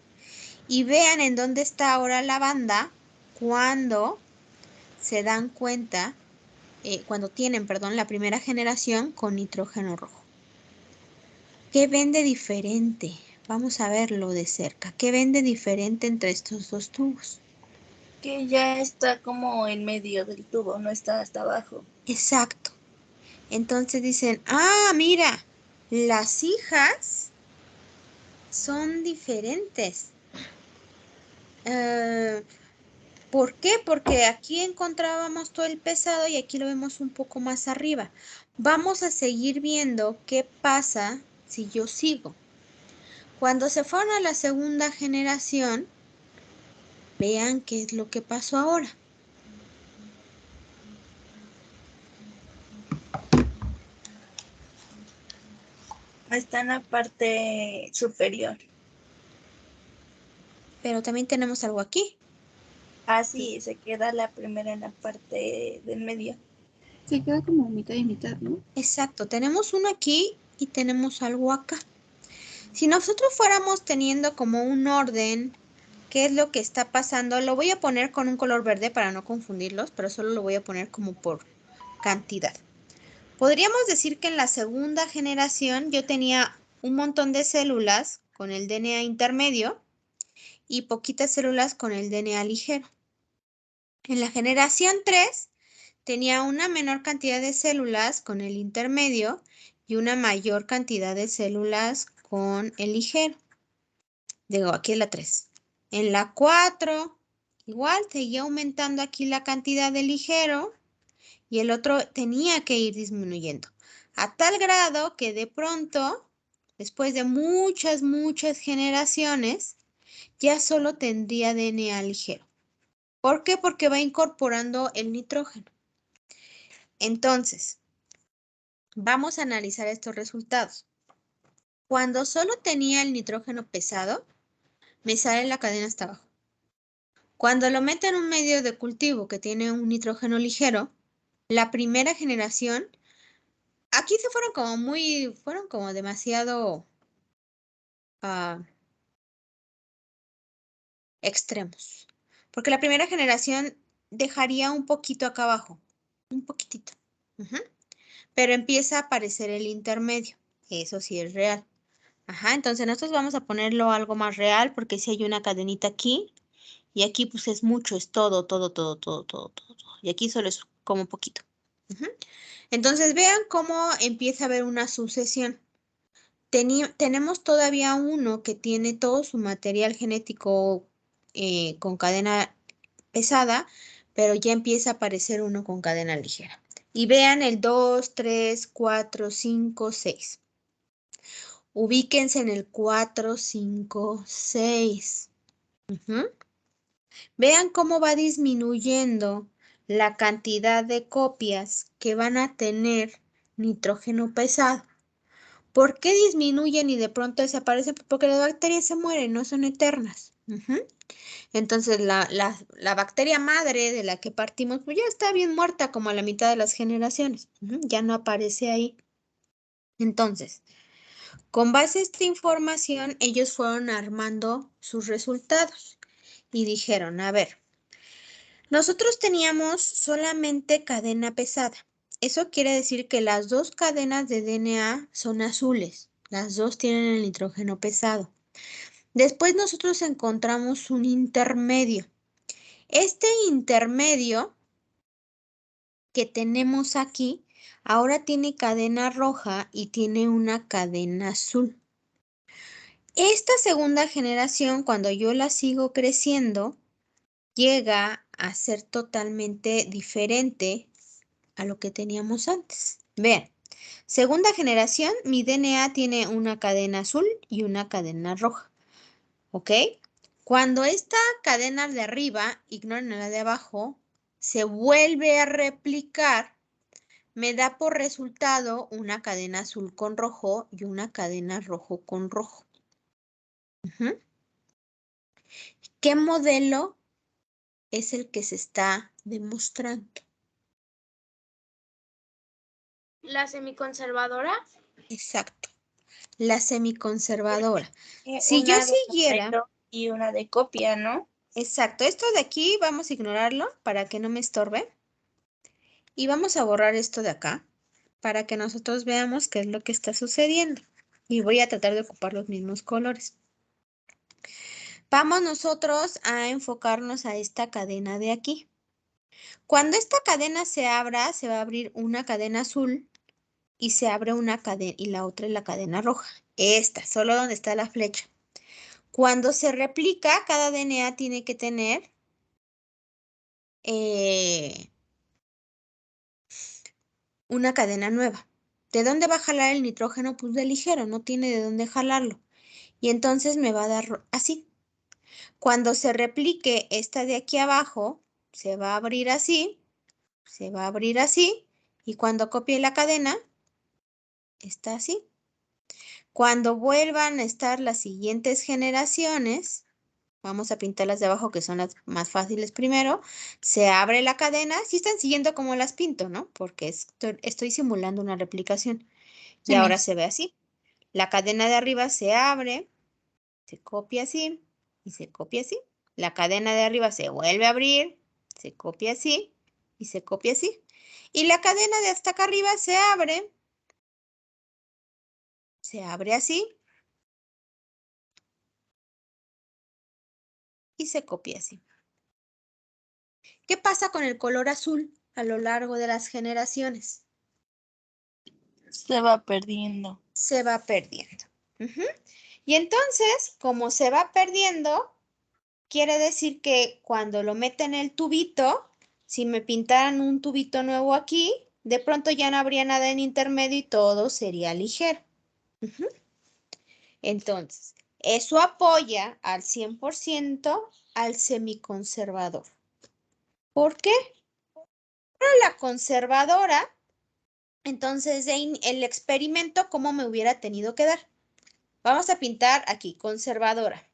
y vean en dónde está ahora la banda cuando se dan cuenta, cuando tienen, perdón, la primera generación con nitrógeno rojo. ¿Qué ven de diferente? Vamos a verlo de cerca. ¿Qué ven de diferente entre estos dos tubos? Que ya está como en medio del tubo, no está hasta abajo. Exacto. Entonces dicen, ah, mira, las hijas son diferentes. ¿Por qué? Porque aquí encontrábamos todo el pesado y aquí lo vemos un poco más arriba. Vamos a seguir viendo qué pasa si yo sigo. Cuando se fueron a la segunda generación, vean qué es lo que pasó ahora. Está en la parte superior. Pero también tenemos algo aquí. Así se queda la primera en la parte del medio. Se queda como mitad y mitad, ¿no? Exacto, tenemos uno aquí y tenemos algo acá. Si nosotros fuéramos teniendo como un orden, ¿qué es lo que está pasando? Lo voy a poner con un color verde para no confundirlos, pero solo lo voy a poner como por cantidad. Podríamos decir que en la segunda generación yo tenía un montón de células con el DNA intermedio y poquitas células con el DNA ligero. En la generación 3 tenía una menor cantidad de células con el intermedio y una mayor cantidad de células con el ligero. Digo, aquí es la 3. En la 4, igual seguía aumentando aquí la cantidad de ligero y el otro tenía que ir disminuyendo. A tal grado que de pronto, después de muchas generaciones, ya solo tendría DNA ligero. ¿Por qué? Porque va incorporando el nitrógeno. Entonces, vamos a analizar estos resultados. Cuando solo tenía el nitrógeno pesado, me sale la cadena hasta abajo. Cuando lo meto en un medio de cultivo que tiene un nitrógeno ligero, la primera generación, aquí se fueron como demasiado extremos. Porque la primera generación dejaría un poquito acá abajo, un poquitito. Pero empieza a aparecer el intermedio. Eso sí es real. Ajá, entonces nosotros vamos a ponerlo algo más real porque si hay una cadenita aquí y aquí pues es mucho, es todo. Y aquí solo es como poquito. Entonces vean cómo empieza a haber una sucesión. Tenemos todavía uno que tiene todo su material genético con cadena pesada, pero ya empieza a aparecer uno con cadena ligera. Y vean el 2, 3, 4, 5, 6. Ubíquense en el 4, 5, 6. Vean cómo va disminuyendo la cantidad de copias que van a tener nitrógeno pesado. ¿Por qué disminuyen y de pronto desaparecen? Porque las bacterias se mueren, no son eternas. Entonces la bacteria madre de la que partimos pues ya está bien muerta como a la mitad de las generaciones. Ya no aparece ahí. Entonces, con base a esta información, ellos fueron armando sus resultados y dijeron, a ver, nosotros teníamos solamente cadena pesada. Eso quiere decir que las dos cadenas de DNA son azules. Las dos tienen el nitrógeno pesado. Después nosotros encontramos un intermedio. Este intermedio que tenemos aquí Ahora tiene cadena roja y tiene una cadena azul. Esta segunda generación, cuando yo la sigo creciendo, llega a ser totalmente diferente a lo que teníamos antes. Vean, segunda generación, mi DNA tiene una cadena azul y una cadena roja. ¿Ok? Cuando esta cadena de arriba, ignoren la de abajo, se vuelve a replicar, me da por resultado una cadena azul con rojo y una cadena rojo con rojo. ¿Qué modelo es el que se está demostrando? ¿La semiconservadora? Exacto, la semiconservadora. Si yo Una de siguiera, modelo y una de copia, ¿no? exacto, esto de aquí vamos a ignorarlo para que no me estorbe. Y vamos a borrar esto de acá para que nosotros veamos qué es lo que está sucediendo. Y voy a tratar de ocupar los mismos colores. Vamos nosotros a enfocarnos a esta cadena de aquí. Cuando esta cadena se abra, se va a abrir una cadena azul y se abre una cadena y la otra es la cadena roja. Esta, solo donde está la flecha. Cuando se replica, cada DNA tiene que tener una cadena nueva. ¿De dónde va a jalar el nitrógeno? Pues de ligero, no tiene de dónde jalarlo. Y entonces me va a dar así. Cuando se replique esta de aquí abajo, se va a abrir así, se va a abrir así, y cuando copie la cadena, está así. Cuando vuelvan a estar las siguientes generaciones, vamos a pintarlas de abajo que son las más fáciles primero, se abre la cadena, si están siguiendo como las pinto, ¿no? Porque estoy simulando una replicación. Y Sí, ahora Miss. se ve así. La cadena de arriba se abre, se copia así y se copia así. La cadena de arriba se vuelve a abrir, se copia así y se copia así. Y la cadena de hasta acá arriba se abre así y se copia así. ¿Qué pasa con el color azul a lo largo de las generaciones? Se va perdiendo. Se va perdiendo. Y entonces, como se va perdiendo, quiere decir que cuando lo meten en el tubito, si me pintaran un tubito nuevo aquí, de pronto ya no habría nada en intermedio y todo sería ligero. Entonces, eso apoya al 100% al semiconservador. ¿Por qué? Para la conservadora, entonces el experimento, ¿cómo me hubiera tenido que dar? Vamos a pintar aquí, conservadora.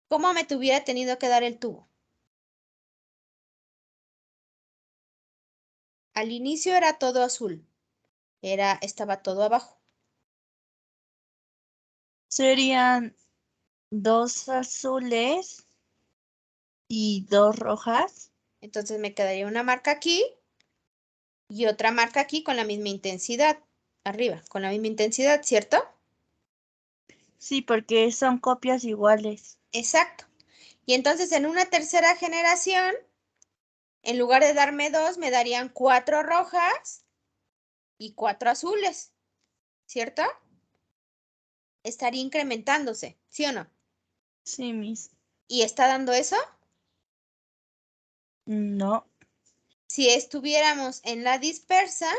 ¿Cómo me tuviera tenido que dar el tubo? Al inicio era todo azul. Estaba todo abajo. Serían 2 azules y 2 rojas. Entonces me quedaría una marca aquí y otra marca aquí con la misma intensidad. Arriba, con la misma intensidad, ¿cierto? Sí, porque son copias iguales. Exacto. Y entonces en una tercera generación, en lugar de darme 2, me darían 4 rojas y 4 azules, ¿cierto? Estaría incrementándose, ¿sí o no? Sí, Miss. ¿Y está dando eso? No. Si estuviéramos en la dispersa,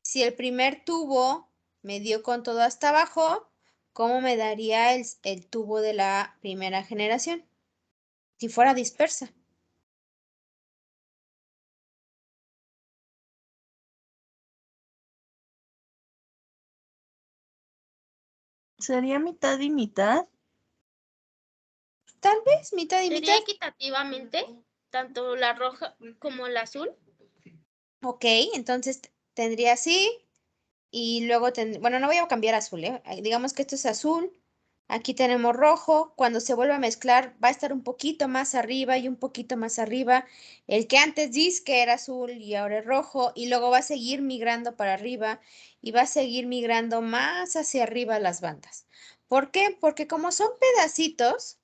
si el primer tubo me dio con todo hasta abajo, ¿cómo me daría el tubo de la primera generación? Si fuera dispersa. ¿Sería mitad y mitad? Tal vez mitad y mitad. ¿Sería equitativamente tanto la roja como la azul? Ok, entonces tendría así y luego bueno, no voy a cambiar azul, ¿eh? Digamos que esto es azul. Aquí tenemos rojo. Cuando se vuelva a mezclar va a estar un poquito más arriba y un poquito más arriba. El que antes dice que era azul y ahora es rojo y luego va a seguir migrando para arriba y va a seguir migrando más hacia arriba las bandas. ¿Por qué? Porque como son pedacitos,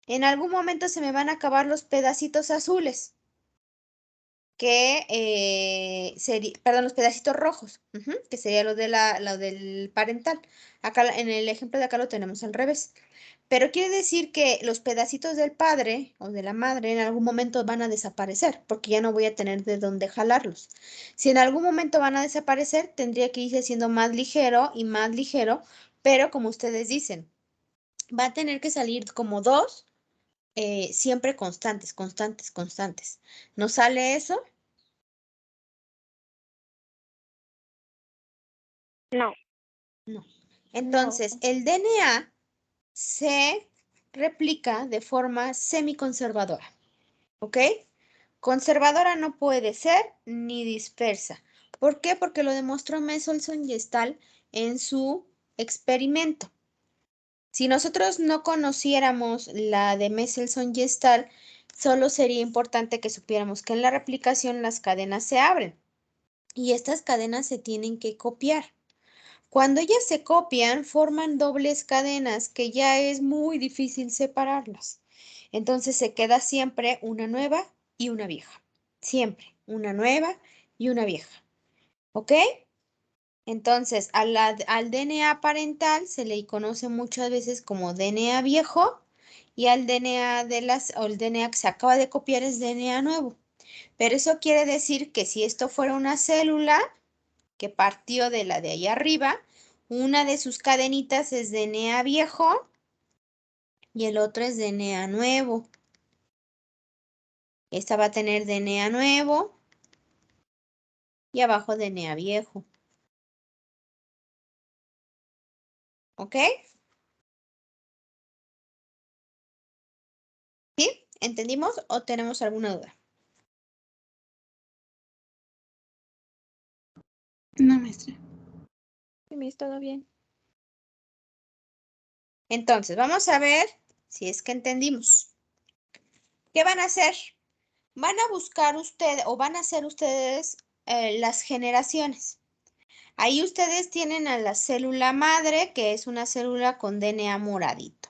en algún momento se me van a acabar los pedacitos azules. que perdón, los pedacitos rojos, que sería lo del parental. Acá en el ejemplo de acá lo tenemos al revés. Pero quiere decir que los pedacitos del padre o de la madre en algún momento van a desaparecer, porque ya no voy a tener de dónde jalarlos. Si en algún momento van a desaparecer, tendría que irse siendo más ligero, pero como ustedes dicen, va a tener que salir como dos, siempre constantes. ¿No sale eso? No. No. Entonces, el DNA se replica de forma semiconservadora, ¿ok? Conservadora no puede ser ni dispersa. ¿Por qué? Porque lo demostró Mendelssohn y Stahl en su experimento. Si nosotros no conociéramos la de Mendelssohn y Stahl, solo sería importante que supiéramos que en la replicación las cadenas se abren y estas cadenas se tienen que copiar. Cuando ellas se copian, forman dobles cadenas que ya es muy difícil separarlas. Entonces se queda siempre una nueva y una vieja. Siempre una nueva y una vieja. ¿Ok? Entonces al DNA parental se le conoce muchas veces como DNA viejo y al DNA o el DNA que se acaba de copiar es DNA nuevo. Pero eso quiere decir que si esto fuera una célula que partió de la de ahí arriba, una de sus cadenitas es DNA viejo y el otro es DNA nuevo. Esta va a tener DNA nuevo y abajo DNA viejo. ¿Ok? ¿Sí? ¿Entendimos o tenemos alguna duda? No, maestra. Sí, todo bien. Entonces, vamos a ver si es que entendimos. ¿Qué van a hacer? Van a buscar ustedes o van a hacer ustedes las generaciones. Ahí ustedes tienen a la célula madre, que es una célula con DNA moradito.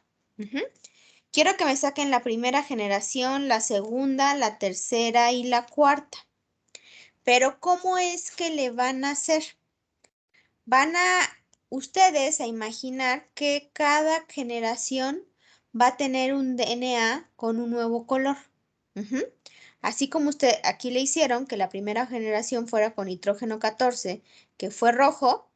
Quiero que me saquen la primera generación, la segunda, la tercera y la cuarta. Pero ¿cómo es que le van a hacer? Van a ustedes a imaginar que cada generación va a tener un DNA con un nuevo color. Así como usted aquí le hicieron que la primera generación fuera con nitrógeno 14, que fue rojo,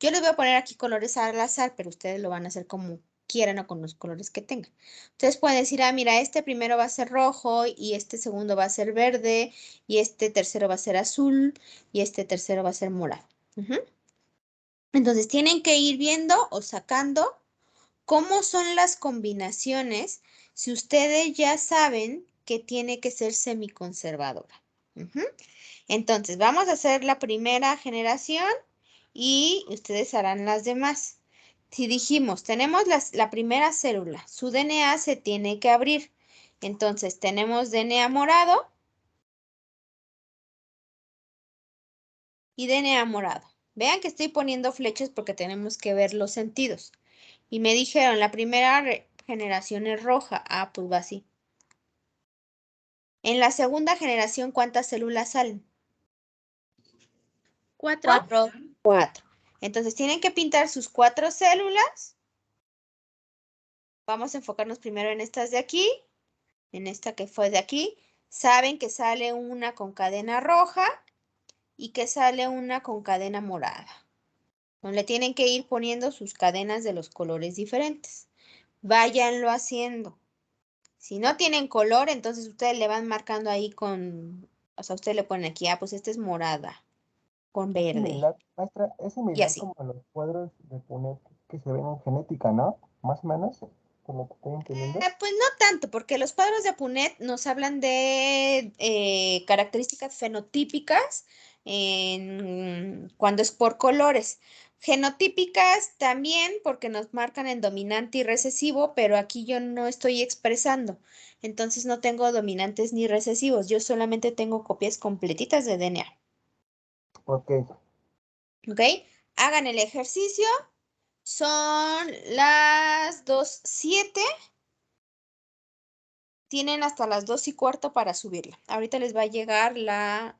yo les voy a poner aquí colores al azar, pero ustedes lo van a hacer como quieran o con los colores que tengan. Ustedes pueden decir, ah, mira, este primero va a ser rojo y este segundo va a ser verde y este tercero va a ser azul y este tercero va a ser morado. Entonces tienen que ir viendo o sacando cómo son las combinaciones si ustedes ya saben que tiene que ser semiconservadora. Entonces vamos a hacer la primera generación y ustedes harán las demás. Si dijimos, tenemos la primera célula, su DNA se tiene que abrir. Entonces tenemos DNA morado y DNA morado. Vean que estoy poniendo flechas porque tenemos que ver los sentidos. Y me dijeron, la primera generación es roja. Ah, pues va así. En la segunda generación, ¿cuántas células salen? 4. 4. Entonces tienen que pintar sus 4 células. Vamos a enfocarnos primero en estas de aquí. En esta que fue de aquí. Saben que sale una con cadena roja y que sale una con cadena morada. Entonces, le tienen que ir poniendo sus cadenas de los colores diferentes. Váyanlo haciendo. Si no tienen color, entonces ustedes le van marcando ahí o sea, ustedes le ponen aquí, ah, pues esta es morada, con Es verde, similar, maestra, es y similar así. como los cuadros de Punnett que se ven en genética, ¿no? Más o menos, por lo que estoy entendiendo. Pues no tanto, porque los cuadros de Punnett nos hablan de características fenotípicas cuando es por colores. Genotípicas también porque nos marcan en dominante y recesivo, pero aquí yo no estoy expresando. Entonces no tengo dominantes ni recesivos, yo solamente tengo copias completitas de DNA. Ok, ¿Ok? Hagan el ejercicio. Son las 2:07. Tienen hasta las 2:15 para subirla. Ahorita les va a llegar la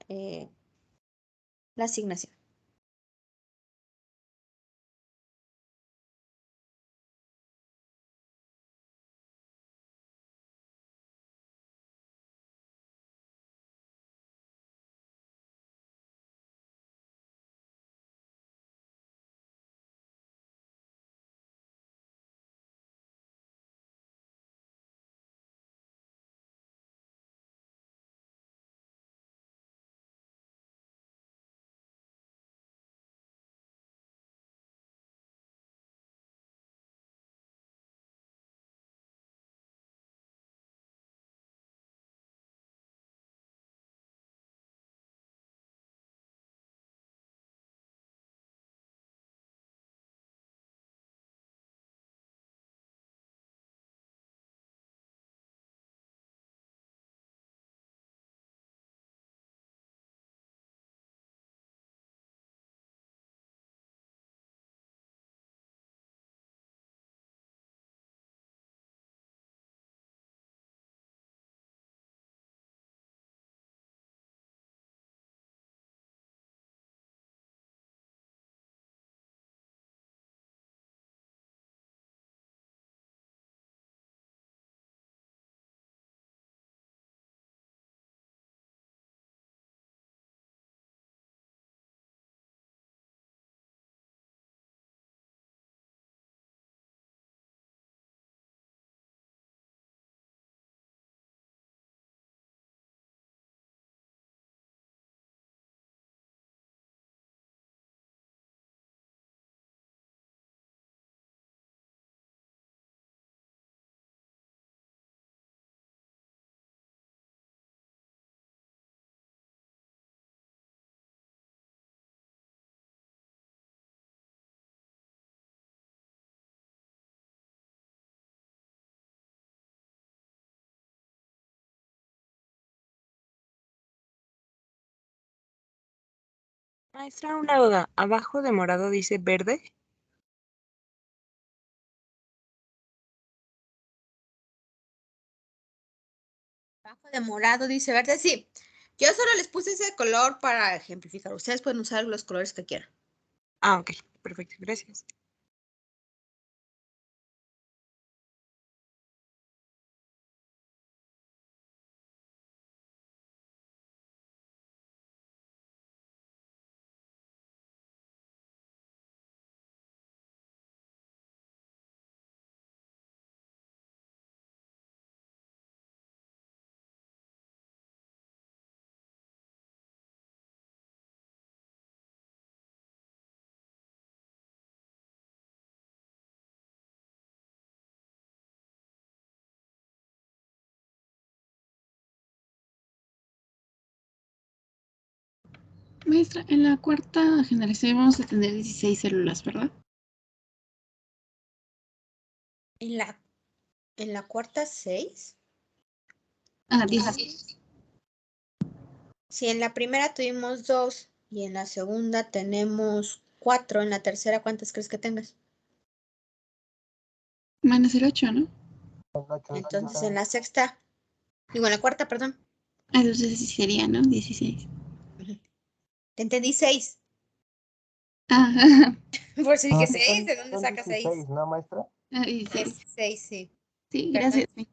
asignación. Maestra, una duda. ¿Abajo de morado dice verde? Abajo de morado dice verde, sí. Yo solo les puse ese color para ejemplificar. Ustedes pueden usar los colores que quieran. Ah, ok. Perfecto. Gracias. Maestra, en la cuarta generación vamos a tener 16 células, ¿verdad? En la cuarta 6. Ah, 16. Si en la primera tuvimos 2 y en la segunda tenemos 4, en la tercera, ¿cuántas crees que tengas? Van a ser 8, ¿no? Entonces en la sexta, digo en la cuarta, perdón. Entonces sí sería, ¿no? 16. Te entendí 6. Ah, Por si dije Sí, 6, ¿de dónde son sacas 6? 16, ¿no, maestra? 16. 6, sí. Sí, Perdón. gracias.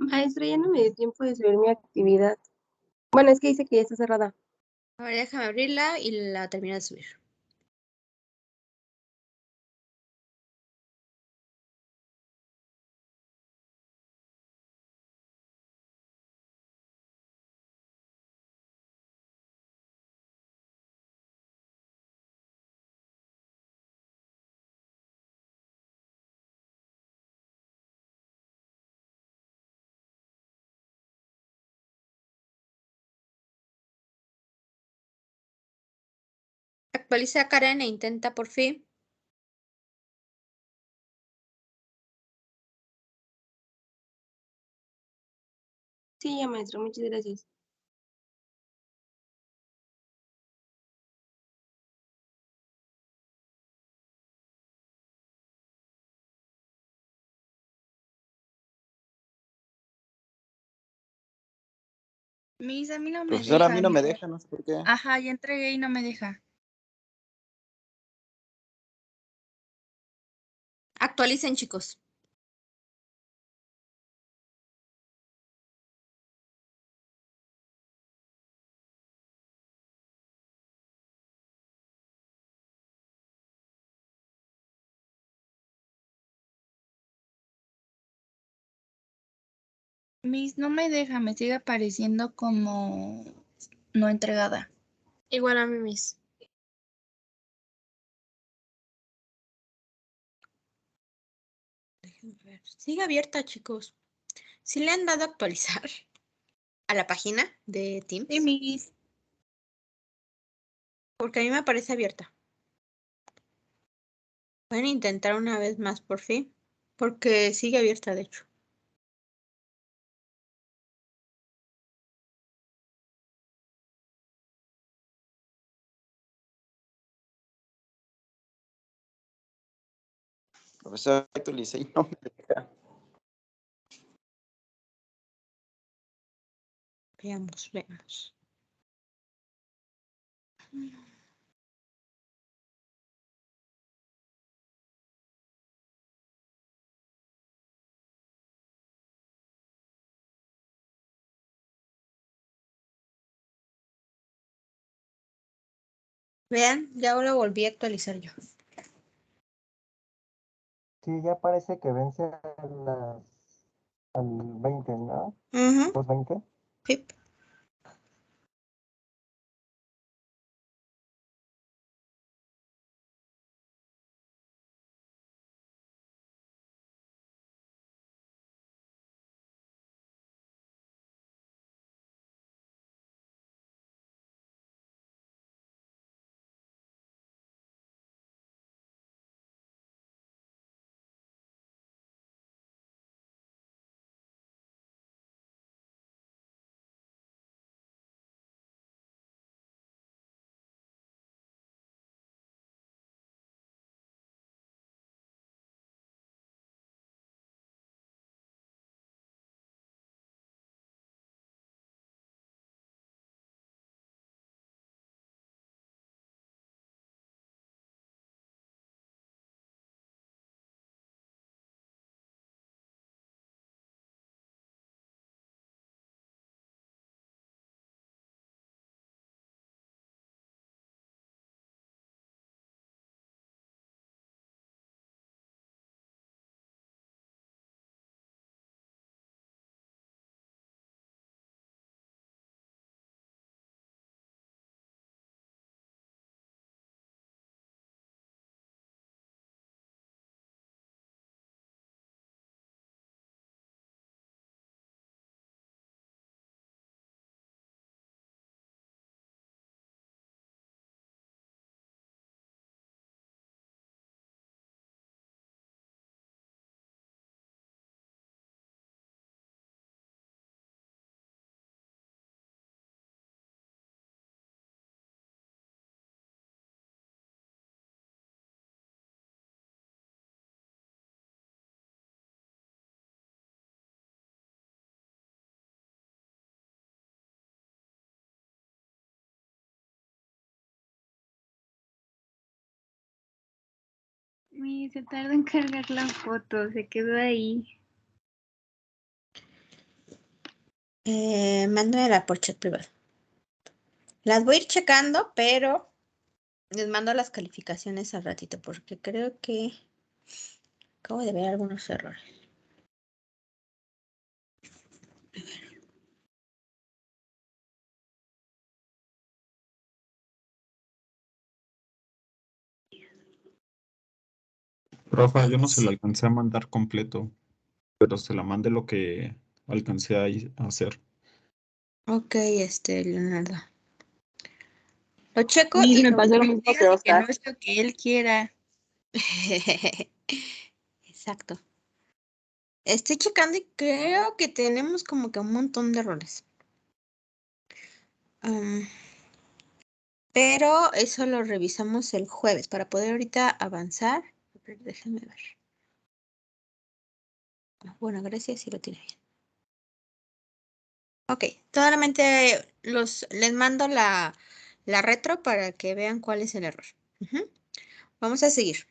Maestra, ya no me dio tiempo de subir mi actividad. Bueno, es que dice que ya está cerrada. A ver, déjame abrirla y la termino de subir. Actualiza Karen e intenta por fin. Sí, ya, maestra, muchas gracias. Miss, a mí no me Profesora, a deja. mí no me deja, no sé por qué. Ajá, ya entregué y no me deja. Actualicen, chicos. Miss, no me deja, me sigue apareciendo como no entregada. Igual a mí, Miss. Déjenme ver. Sigue abierta, chicos. ¿Sí le han dado a actualizar a la página de Teams? Sí, Miss. Porque a mí me aparece abierta. Pueden intentar una vez más, por fin. Porque sigue abierta, de hecho. Profesora, actualicé y no me deja. Veamos, veamos. Vean, ya ahora volví a actualizar yo. Sí, ya parece que vence al 20, ¿no? Ujú. ¿Los 20? Sí. Se tarda en cargar la foto, se quedó ahí. Mándamela por chat privado. Las voy a ir checando, pero les mando las calificaciones al ratito porque creo que acabo de ver algunos errores. Rafa, yo no se la alcancé a mandar completo, pero se la mandé lo que alcancé a hacer. Ok, Leonardo. Lo checo Sí, y me lo pasó lo mismo que Que no Oscar. es lo que él quiera. Exacto. Estoy checando y creo que tenemos como que un montón de errores. Pero eso lo revisamos el jueves para poder ahorita avanzar. A ver, déjenme ver. Bueno, Grecia sí lo tiene bien. Ok, solamente les mando la retro para que vean cuál es el error. Vamos a seguir.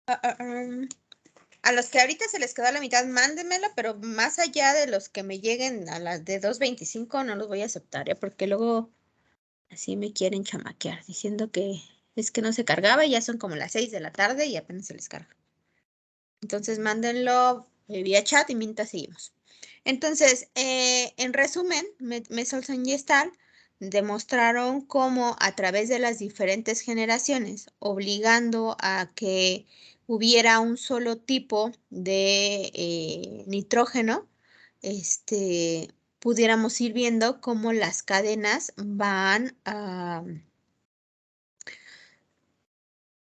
A los que ahorita se les quedó la mitad, mándenmela, pero más allá de los que me lleguen a las de 2:25 no los voy a aceptar, ¿eh? Porque luego así me quieren chamaquear, diciendo que es que no se cargaba y ya son como las 6 de la tarde y apenas se les carga. Entonces mándenlo vía chat y mientras seguimos. Entonces, en resumen, Mesolson y Stahl demostraron cómo a través de las diferentes generaciones, obligando a que hubiera un solo tipo de nitrógeno, pudiéramos ir viendo cómo las cadenas van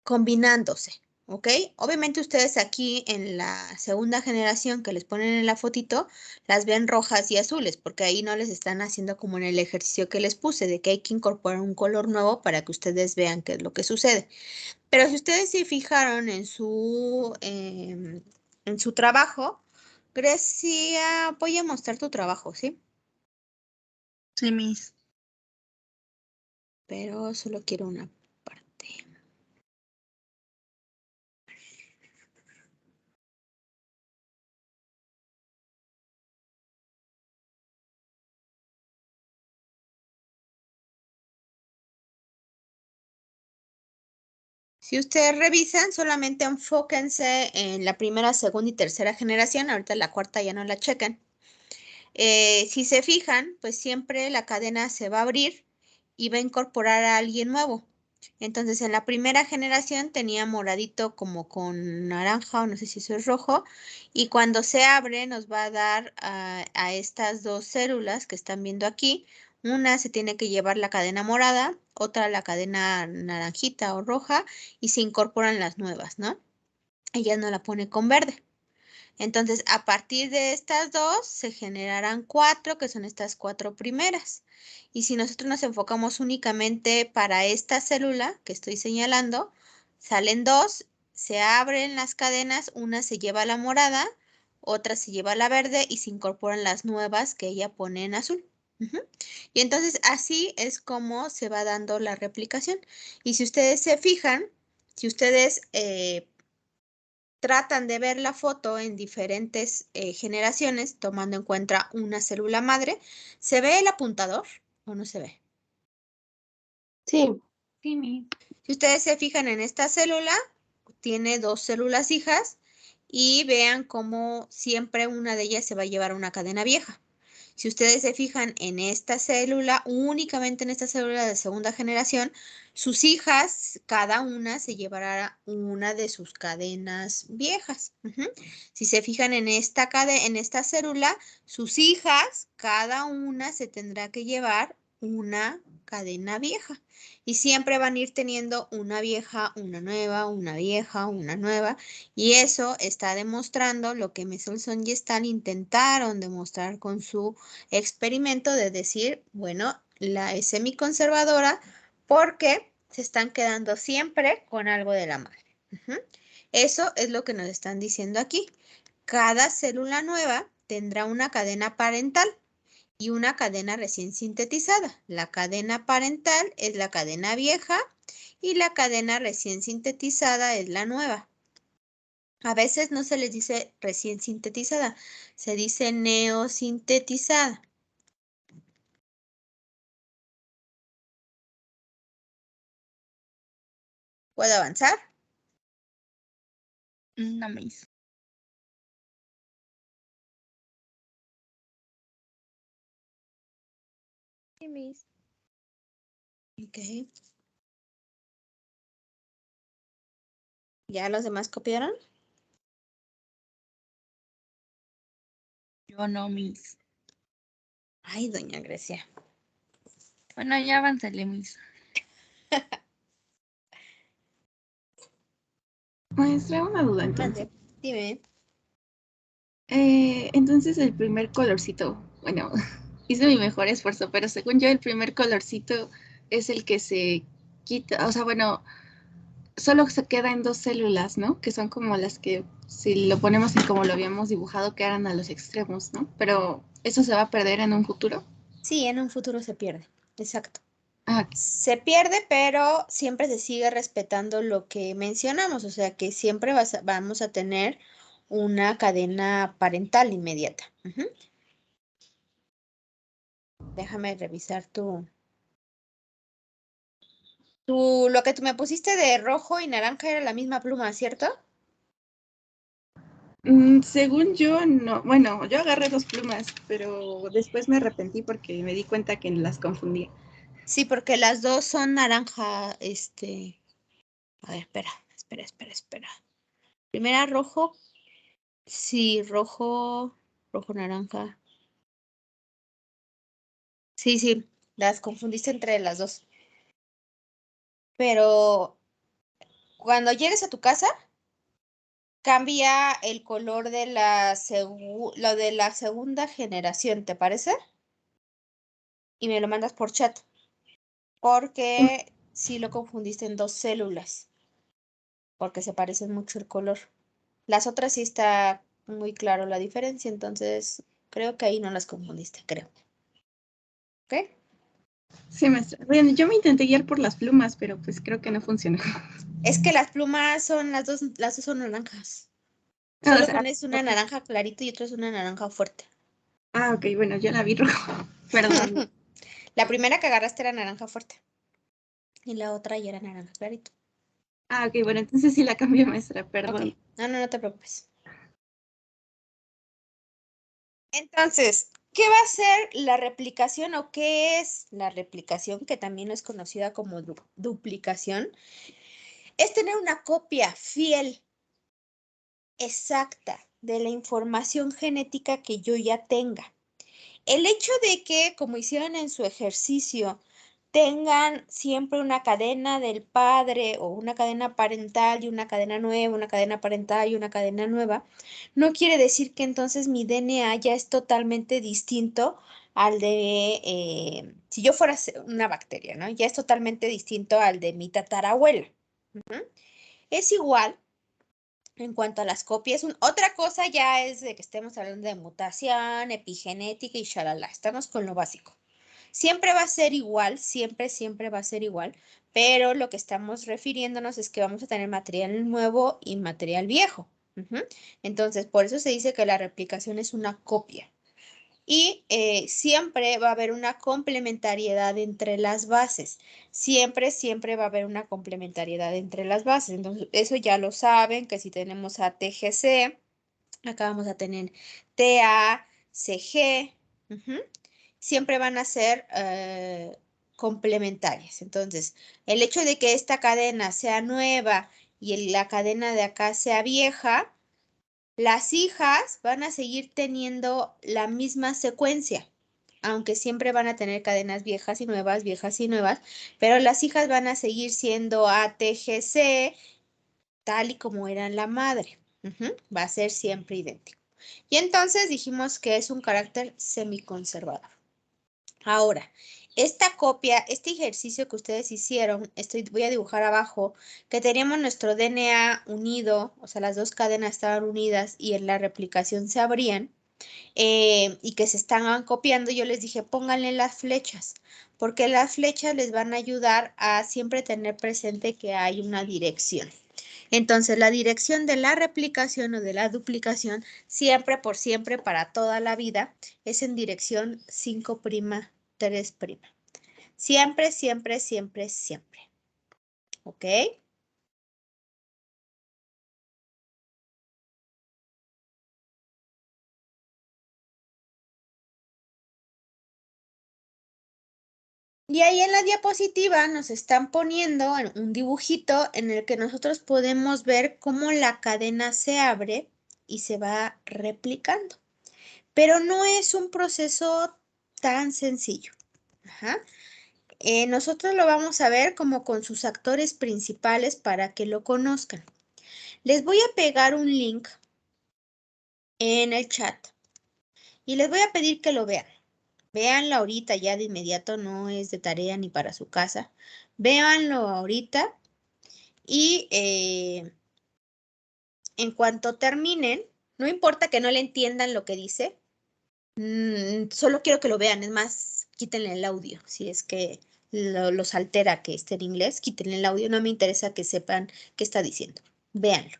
combinándose, ¿ok? Obviamente ustedes aquí en la segunda generación que les ponen en la fotito, las ven rojas y azules, porque ahí no les están haciendo como en el ejercicio que les puse, de que hay que incorporar un color nuevo para que ustedes vean qué es lo que sucede. Pero si ustedes se fijaron en su trabajo, Grecia, voy a mostrar tu trabajo, ¿sí? Sí, Miss. Pero solo quiero una parte. Si ustedes revisan, solamente enfóquense en la primera, segunda y tercera generación. Ahorita la cuarta ya no la chequen. Si se fijan, pues siempre la cadena se va a abrir y va a incorporar a alguien nuevo. Entonces, en la primera generación tenía moradito como con naranja o no sé si eso es rojo. Y cuando se abre nos va a dar a estas dos células que están viendo aquí. Una se tiene que llevar la cadena morada, otra la cadena naranjita o roja y se incorporan las nuevas, ¿no? Ella no la pone con verde. Entonces, a partir de estas dos se generarán 4, que son estas 4 primeras. Y si nosotros nos enfocamos únicamente para esta célula que estoy señalando, salen 2, se abren las cadenas, una se lleva la morada, otra se lleva la verde y se incorporan las nuevas que ella pone en azul. Y entonces así es como se va dando la replicación. Y si ustedes se fijan, si ustedes tratan de ver la foto en diferentes generaciones, tomando en cuenta una célula madre, ¿se ve el apuntador o no se ve? Sí. Sí, Miss. Si ustedes se fijan en esta célula, tiene 2 células hijas y vean cómo siempre una de ellas se va a llevar una cadena vieja. Si ustedes se fijan en esta célula, únicamente en esta célula de segunda generación, sus hijas, cada una se llevará una de sus cadenas viejas. Si se fijan en esta célula, sus hijas, cada una se tendrá que llevar una cadena vieja. Y siempre van a ir teniendo una vieja, una nueva, una vieja, una nueva. Y eso está demostrando lo que Mesolson y Stahl intentaron demostrar con su experimento de decir, bueno, la es semiconservadora porque se están quedando siempre con algo de la madre. Eso es lo que nos están diciendo aquí. Cada célula nueva tendrá una cadena parental y una cadena recién sintetizada. La cadena parental es la cadena vieja y la cadena recién sintetizada es la nueva. A veces no se les dice recién sintetizada, se dice neosintetizada. ¿Puedo avanzar? No, Miss. Sí, Miss. Ok. ¿Ya los demás copiaron? Yo no, Miss. Ay, doña Grecia. Bueno, ya avancé, Miss. Maestra, una duda entonces. Mande, dime. Entonces el primer colorcito, bueno, hice mi mejor esfuerzo, pero según yo el primer colorcito es el que se quita, o sea, bueno, solo se queda en 2 células, ¿no? Que son como las que, si lo ponemos en como lo habíamos dibujado, quedan a los extremos, ¿no? Pero eso se va a perder en un futuro. Sí, en un futuro se pierde. Exacto. Ah, Se pierde, pero siempre se sigue respetando lo que mencionamos, o sea que siempre vamos a tener una cadena parental inmediata. Ujú. Déjame revisar lo que tú me pusiste de rojo y naranja era la misma pluma, ¿cierto? según yo, no. Bueno, yo agarré 2 plumas, pero después me arrepentí porque me di cuenta que las confundí. Sí, porque las dos son naranja, a ver, espera. Primera rojo, sí, rojo, naranja. Sí, las confundiste entre las dos. Pero cuando llegues a tu casa, cambia el color de lo de la segunda generación, ¿te parece? Y me lo mandas por chat, porque sí lo confundiste en 2 células, porque se parecen mucho el color. Las otras sí está muy claro la diferencia, entonces creo que ahí no las confundiste, creo. ¿Ok? Sí, maestra. Bueno, yo me intenté guiar por las plumas, pero pues creo que no funcionó. Es que las plumas son las dos son naranjas. Ah, o Solo que sea, una es una naranja clarito y otra es una naranja fuerte. ok, bueno, yo la vi rojo. Perdón. La primera que agarraste era naranja fuerte y la otra ya era naranja clarito. Ok, bueno, entonces sí la cambié, maestra, perdón. Ok, no te preocupes. Entonces, ¿qué va a ser la replicación o qué es la replicación, que también es conocida como duplicación? Es tener una copia fiel, exacta, de la información genética que yo ya tenga. El hecho de que, como hicieron en su ejercicio, tengan siempre una cadena del padre o una cadena parental y una cadena nueva, una cadena parental y una cadena nueva, no quiere decir que entonces mi DNA ya es totalmente distinto al si yo fuera una bacteria, ¿no? Ya es totalmente distinto al de mi tatarabuela. Ujú. Es igual en cuanto a las copias. Otra cosa ya es de que estemos hablando de mutación, epigenética y shalala. Estamos con lo básico. Siempre va a ser igual, siempre va a ser igual, pero lo que estamos refiriéndonos es que vamos a tener material nuevo y material viejo. Ujú. Entonces, por eso se dice que la replicación es una copia. Y siempre va a haber una complementariedad entre las bases. Siempre va a haber una complementariedad entre las bases. Entonces, eso ya lo saben, que si tenemos a TGC, acá vamos a tener TACG. Ujú. Siempre van a ser complementarias. Entonces, el hecho de que esta cadena sea nueva y la cadena de acá sea vieja, las hijas van a seguir teniendo la misma secuencia, aunque siempre van a tener cadenas viejas y nuevas, pero las hijas van a seguir siendo ATGC, tal y como era la madre. Ujú. Va a ser siempre idéntico. Y entonces dijimos que es un carácter semiconservador. Ahora, esta copia, este ejercicio que ustedes hicieron, voy a dibujar abajo, que teníamos nuestro DNA unido, o sea, las dos cadenas estaban unidas y en la replicación se abrían, y que se estaban copiando, yo les dije, pónganle las flechas, porque las flechas les van a ayudar a siempre tener presente que hay una dirección. Entonces, la dirección de la replicación o de la duplicación, siempre por siempre, para toda la vida, es en dirección 5', 3'. Siempre, siempre, siempre, siempre. ¿Ok? Y ahí en la diapositiva nos están poniendo un dibujito en el que nosotros podemos ver cómo la cadena se abre y se va replicando. Pero no es un proceso tan sencillo. Ajá. Nosotros lo vamos a ver como con sus actores principales para que lo conozcan. Les voy a pegar un link en el chat y les voy a pedir que lo vean. Véanlo ahorita ya de inmediato, no es de tarea ni para su casa. Véanlo ahorita y en cuanto terminen, no importa que no le entiendan lo que dice, solo quiero que lo vean. Es más, quítenle el audio si es que los altera que esté en inglés, quítenle el audio. No me interesa que sepan qué está diciendo. Véanlo.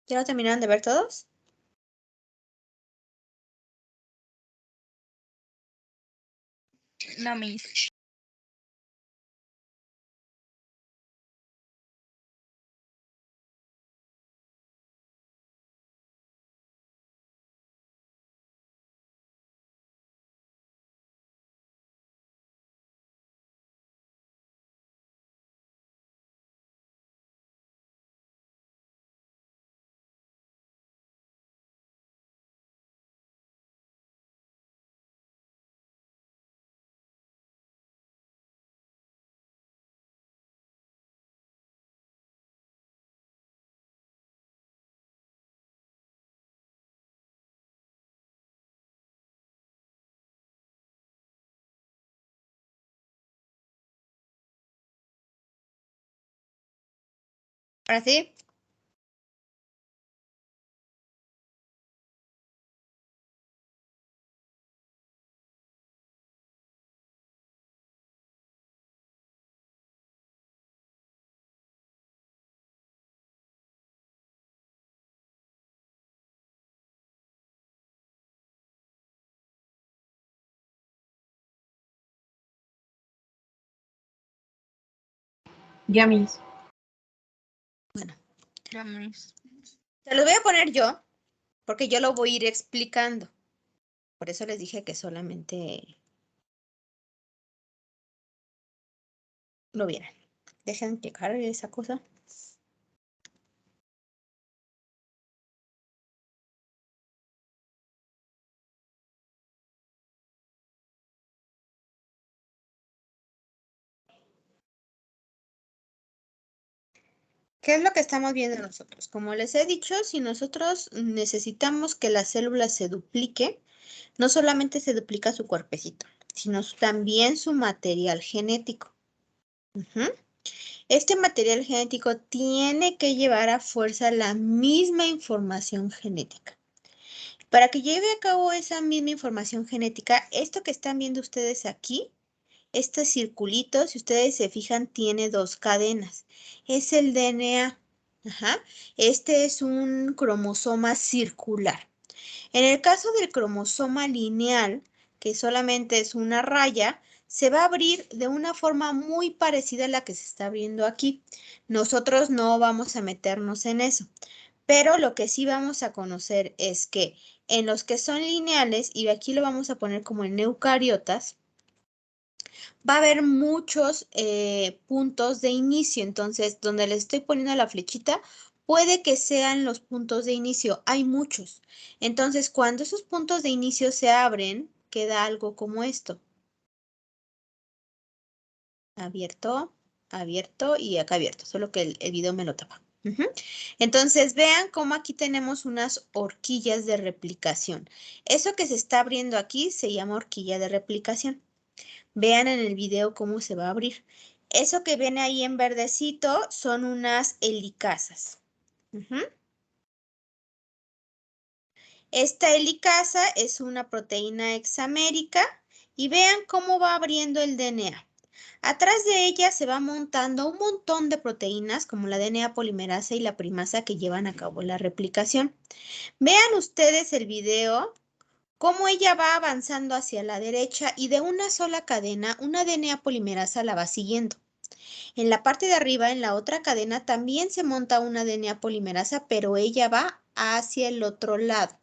¿Ya lo terminaron de ver todos? No, mis. ¿Ahora sí? Ya mis. Se los voy a poner yo, porque yo lo voy a ir explicando. Por eso les dije que solamente lo vieran. Dejen checar esa cosa. ¿Qué es lo que estamos viendo nosotros? Como les he dicho, si nosotros necesitamos que la célula se duplique, no solamente se duplica su cuerpecito, sino también su material genético. Este material genético tiene que llevar a fuerza la misma información genética. Para que lleve a cabo esa misma información genética, esto que están viendo ustedes aquí, este circulito, si ustedes se fijan, tiene dos cadenas. Es el DNA. Este es un cromosoma circular. En el caso del cromosoma lineal, que solamente es una raya, se va a abrir de una forma muy parecida a la que se está abriendo aquí. Nosotros no vamos a meternos en eso, pero lo que sí vamos a conocer es que en los que son lineales, y aquí lo vamos a poner como en eucariotas, va a haber muchos puntos de inicio. Entonces, donde le estoy poniendo la flechita, puede que sean los puntos de inicio. Hay muchos. Entonces, cuando esos puntos de inicio se abren, queda algo como esto. Abierto, abierto y acá abierto. Solo que el video me lo tapa. Entonces, vean cómo aquí tenemos unas horquillas de replicación. Eso que se está abriendo aquí se llama horquilla de replicación. Vean en el video cómo se va a abrir. Eso que viene ahí en verdecito son unas helicasas. Esta helicasa es una proteína hexamérica y vean cómo va abriendo el DNA. Atrás de ella se va montando un montón de proteínas como la DNA polimerasa y la primasa que llevan a cabo la replicación. Vean ustedes el video, cómo ella va avanzando hacia la derecha y de una sola cadena, una DNA polimerasa la va siguiendo. En la parte de arriba, en la otra cadena, también se monta una DNA polimerasa, pero ella va hacia el otro lado.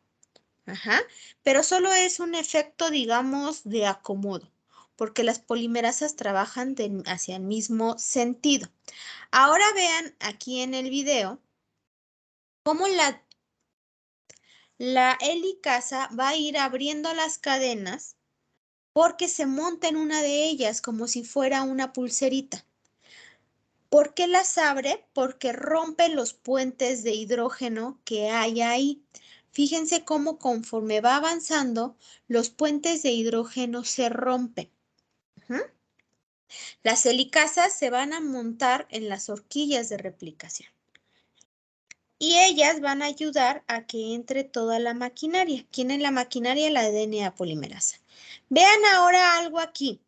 Pero solo es un efecto, digamos, de acomodo, porque las polimerasas trabajan hacia el mismo sentido. Ahora vean aquí en el video cómo la helicasa va a ir abriendo las cadenas porque se monta en una de ellas como si fuera una pulserita. ¿Por qué las abre? Porque rompe los puentes de hidrógeno que hay ahí. Fíjense cómo conforme va avanzando, los puentes de hidrógeno se rompen. Las helicasas se van a montar en las horquillas de replicación. Y ellas van a ayudar a que entre toda la maquinaria. ¿Quién es la maquinaria? La DNA polimerasa. Vean ahora algo aquí.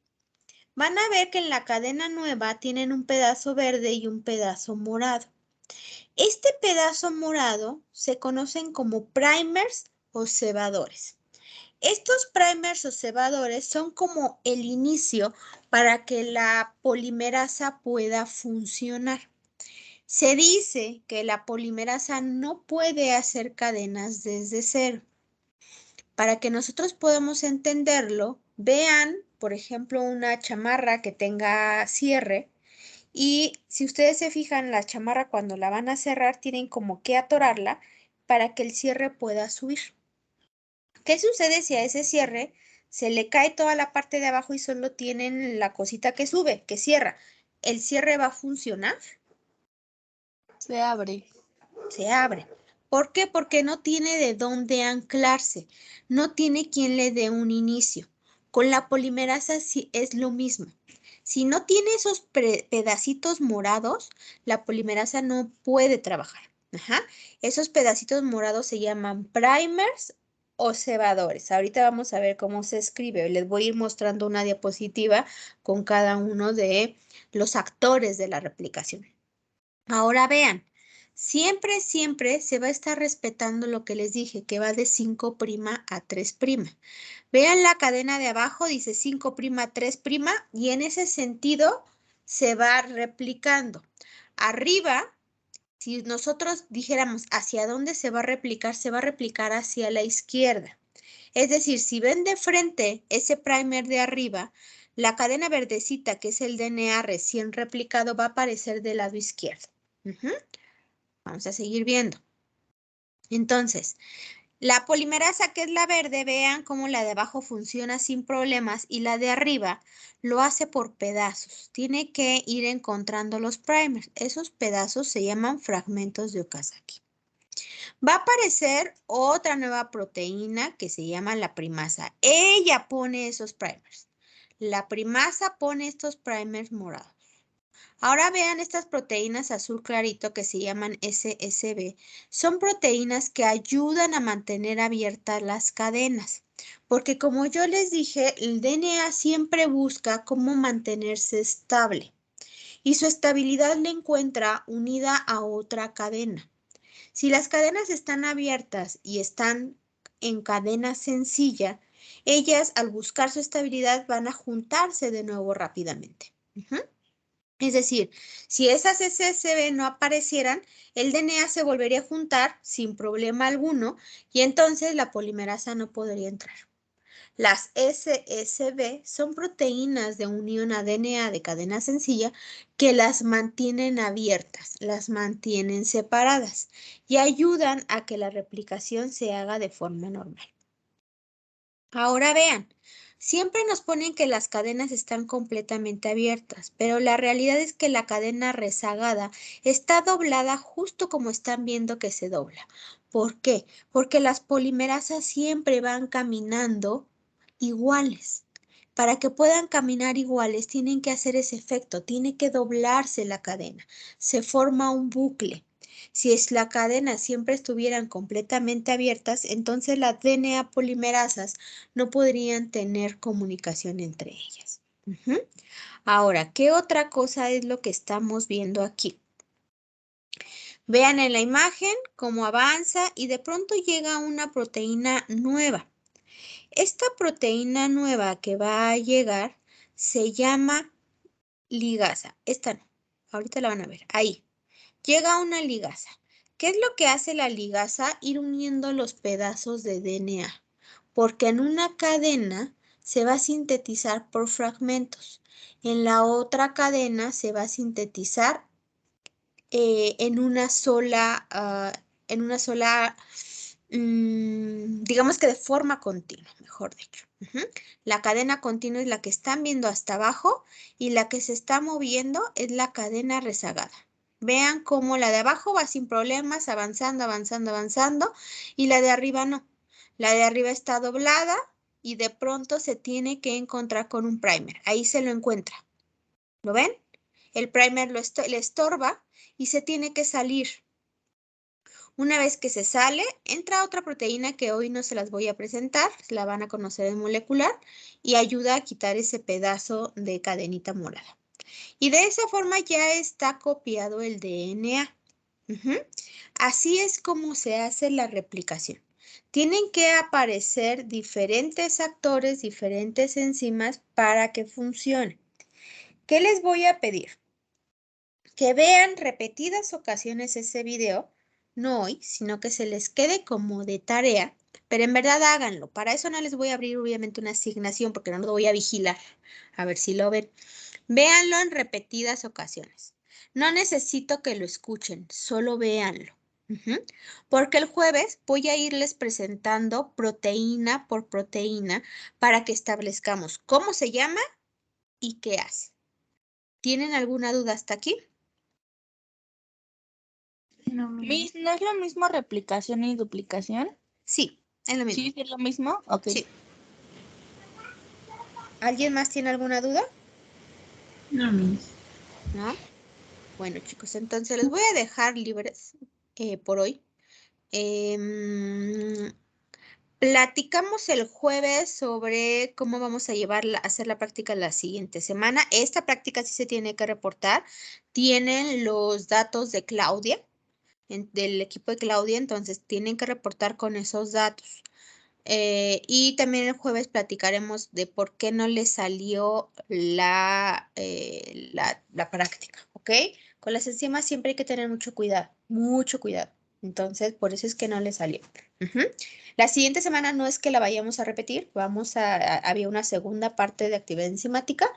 Van a ver que en la cadena nueva tienen un pedazo verde y un pedazo morado. Este pedazo morado se conocen como primers o cebadores. Estos primers o cebadores son como el inicio para que la polimerasa pueda funcionar. Se dice que la polimerasa no puede hacer cadenas desde cero. Para que nosotros podamos entenderlo, vean, por ejemplo, una chamarra que tenga cierre. Y si ustedes se fijan, la chamarra cuando la van a cerrar tienen como que atorarla para que el cierre pueda subir. ¿Qué sucede si a ese cierre se le cae toda la parte de abajo y solo tienen la cosita que sube, que cierra? ¿El cierre va a funcionar? Se abre. Se abre. ¿Por qué? Porque no tiene de dónde anclarse. No tiene quien le dé un inicio. Con la polimerasa sí es lo mismo. Si no tiene esos pedacitos morados, la polimerasa no puede trabajar. Ajá. Esos pedacitos morados se llaman primers o cebadores. Ahorita vamos a ver cómo se escribe. Les voy a ir mostrando una diapositiva con cada uno de los actores de la replicación. Ahora vean, siempre se va a estar respetando lo que les dije, que va de 5' a 3'. Vean la cadena de abajo, dice 5', 3', y en ese sentido se va replicando. Arriba, si nosotros dijéramos hacia dónde se va a replicar hacia la izquierda. Es decir, si ven de frente ese primer de arriba, la cadena verdecita, que es el DNA recién replicado, va a aparecer del lado izquierdo. Vamos a seguir viendo. Entonces, la polimerasa, que es la verde, vean cómo la de abajo funciona sin problemas y la de arriba lo hace por pedazos. Tiene que ir encontrando los primers. Esos pedazos se llaman fragmentos de Okazaki. Va a aparecer otra nueva proteína que se llama la primasa. Ella pone esos primers. La primasa pone estos primers morados. Ahora vean estas proteínas azul clarito que se llaman SSB. Son proteínas que ayudan a mantener abiertas las cadenas. Porque como yo les dije, el DNA siempre busca cómo mantenerse estable. Y su estabilidad la encuentra unida a otra cadena. Si las cadenas están abiertas y están en cadena sencilla, ellas al buscar su estabilidad van a juntarse de nuevo rápidamente. Es decir, si esas SSB no aparecieran, el DNA se volvería a juntar sin problema alguno y entonces la polimerasa no podría entrar. Las SSB son proteínas de unión a DNA de cadena sencilla que las mantienen abiertas, las mantienen separadas y ayudan a que la replicación se haga de forma normal. Ahora vean, siempre nos ponen que las cadenas están completamente abiertas, pero la realidad es que la cadena rezagada está doblada justo como están viendo que se dobla. ¿Por qué? Porque las polimerasas siempre van caminando iguales. Para que puedan caminar iguales tienen que hacer ese efecto, tiene que doblarse la cadena. Se forma un bucle. Si es la cadena siempre estuvieran completamente abiertas, entonces las DNA polimerasas no podrían tener comunicación entre ellas. Ahora, ¿qué otra cosa es lo que estamos viendo aquí? Vean en la imagen cómo avanza y de pronto llega una proteína nueva. Esta proteína nueva que va a llegar se llama ligasa. Esta no, ahorita la van a ver, ahí. Llega una ligasa. ¿Qué es lo que hace la ligasa? Ir uniendo los pedazos de DNA. Porque en una cadena se va a sintetizar por fragmentos. En la otra cadena se va a sintetizar en una sola, digamos que de forma continua, mejor dicho. La cadena continua es la que están viendo hasta abajo y la que se está moviendo es la cadena rezagada. Vean cómo la de abajo va sin problemas, avanzando, avanzando, avanzando, y la de arriba no. La de arriba está doblada y de pronto se tiene que encontrar con un primer. Ahí se lo encuentra. ¿Lo ven? El primer le estorba y se tiene que salir. Una vez que se sale, entra otra proteína que hoy no se las voy a presentar, la van a conocer en molecular, y ayuda a quitar ese pedazo de cadenita morada. Y de esa forma ya está copiado el DNA. Así es como se hace la replicación. Tienen que aparecer diferentes actores, diferentes enzimas para que funcione. ¿Qué les voy a pedir? Que vean repetidas ocasiones ese video, no hoy, sino que se les quede como de tarea, pero en verdad háganlo. Para eso no les voy a abrir obviamente una asignación porque no lo voy a vigilar. A ver si lo ven. Véanlo en repetidas ocasiones. No necesito que lo escuchen, solo véanlo. Porque el jueves voy a irles presentando proteína por proteína para que establezcamos cómo se llama y qué hace. ¿Tienen alguna duda hasta aquí? ¿No es lo mismo replicación y duplicación? Sí, es lo mismo. ¿Sí es lo mismo? Ok. Sí. ¿Alguien más tiene alguna duda? No, Miss. ¿No? Bueno, chicos, entonces les voy a dejar libres por hoy. Platicamos el jueves sobre cómo vamos a hacer la práctica la siguiente semana. Esta práctica sí se tiene que reportar. Tienen los datos de Claudia, del equipo de Claudia, entonces tienen que reportar con esos datos. Y también el jueves platicaremos de por qué no le salió la práctica, ¿ok? Con las enzimas siempre hay que tener mucho cuidado, mucho cuidado. Entonces, por eso es que no le salió. La siguiente semana no es que la vayamos a repetir, había una segunda parte de actividad enzimática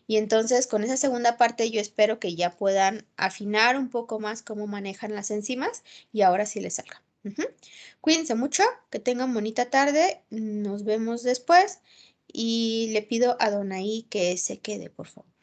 y entonces con esa segunda parte yo espero que ya puedan afinar un poco más cómo manejan las enzimas y ahora sí les salga. Cuídense mucho, que tengan bonita tarde, nos vemos después y le pido a Donaí que se quede, por favor.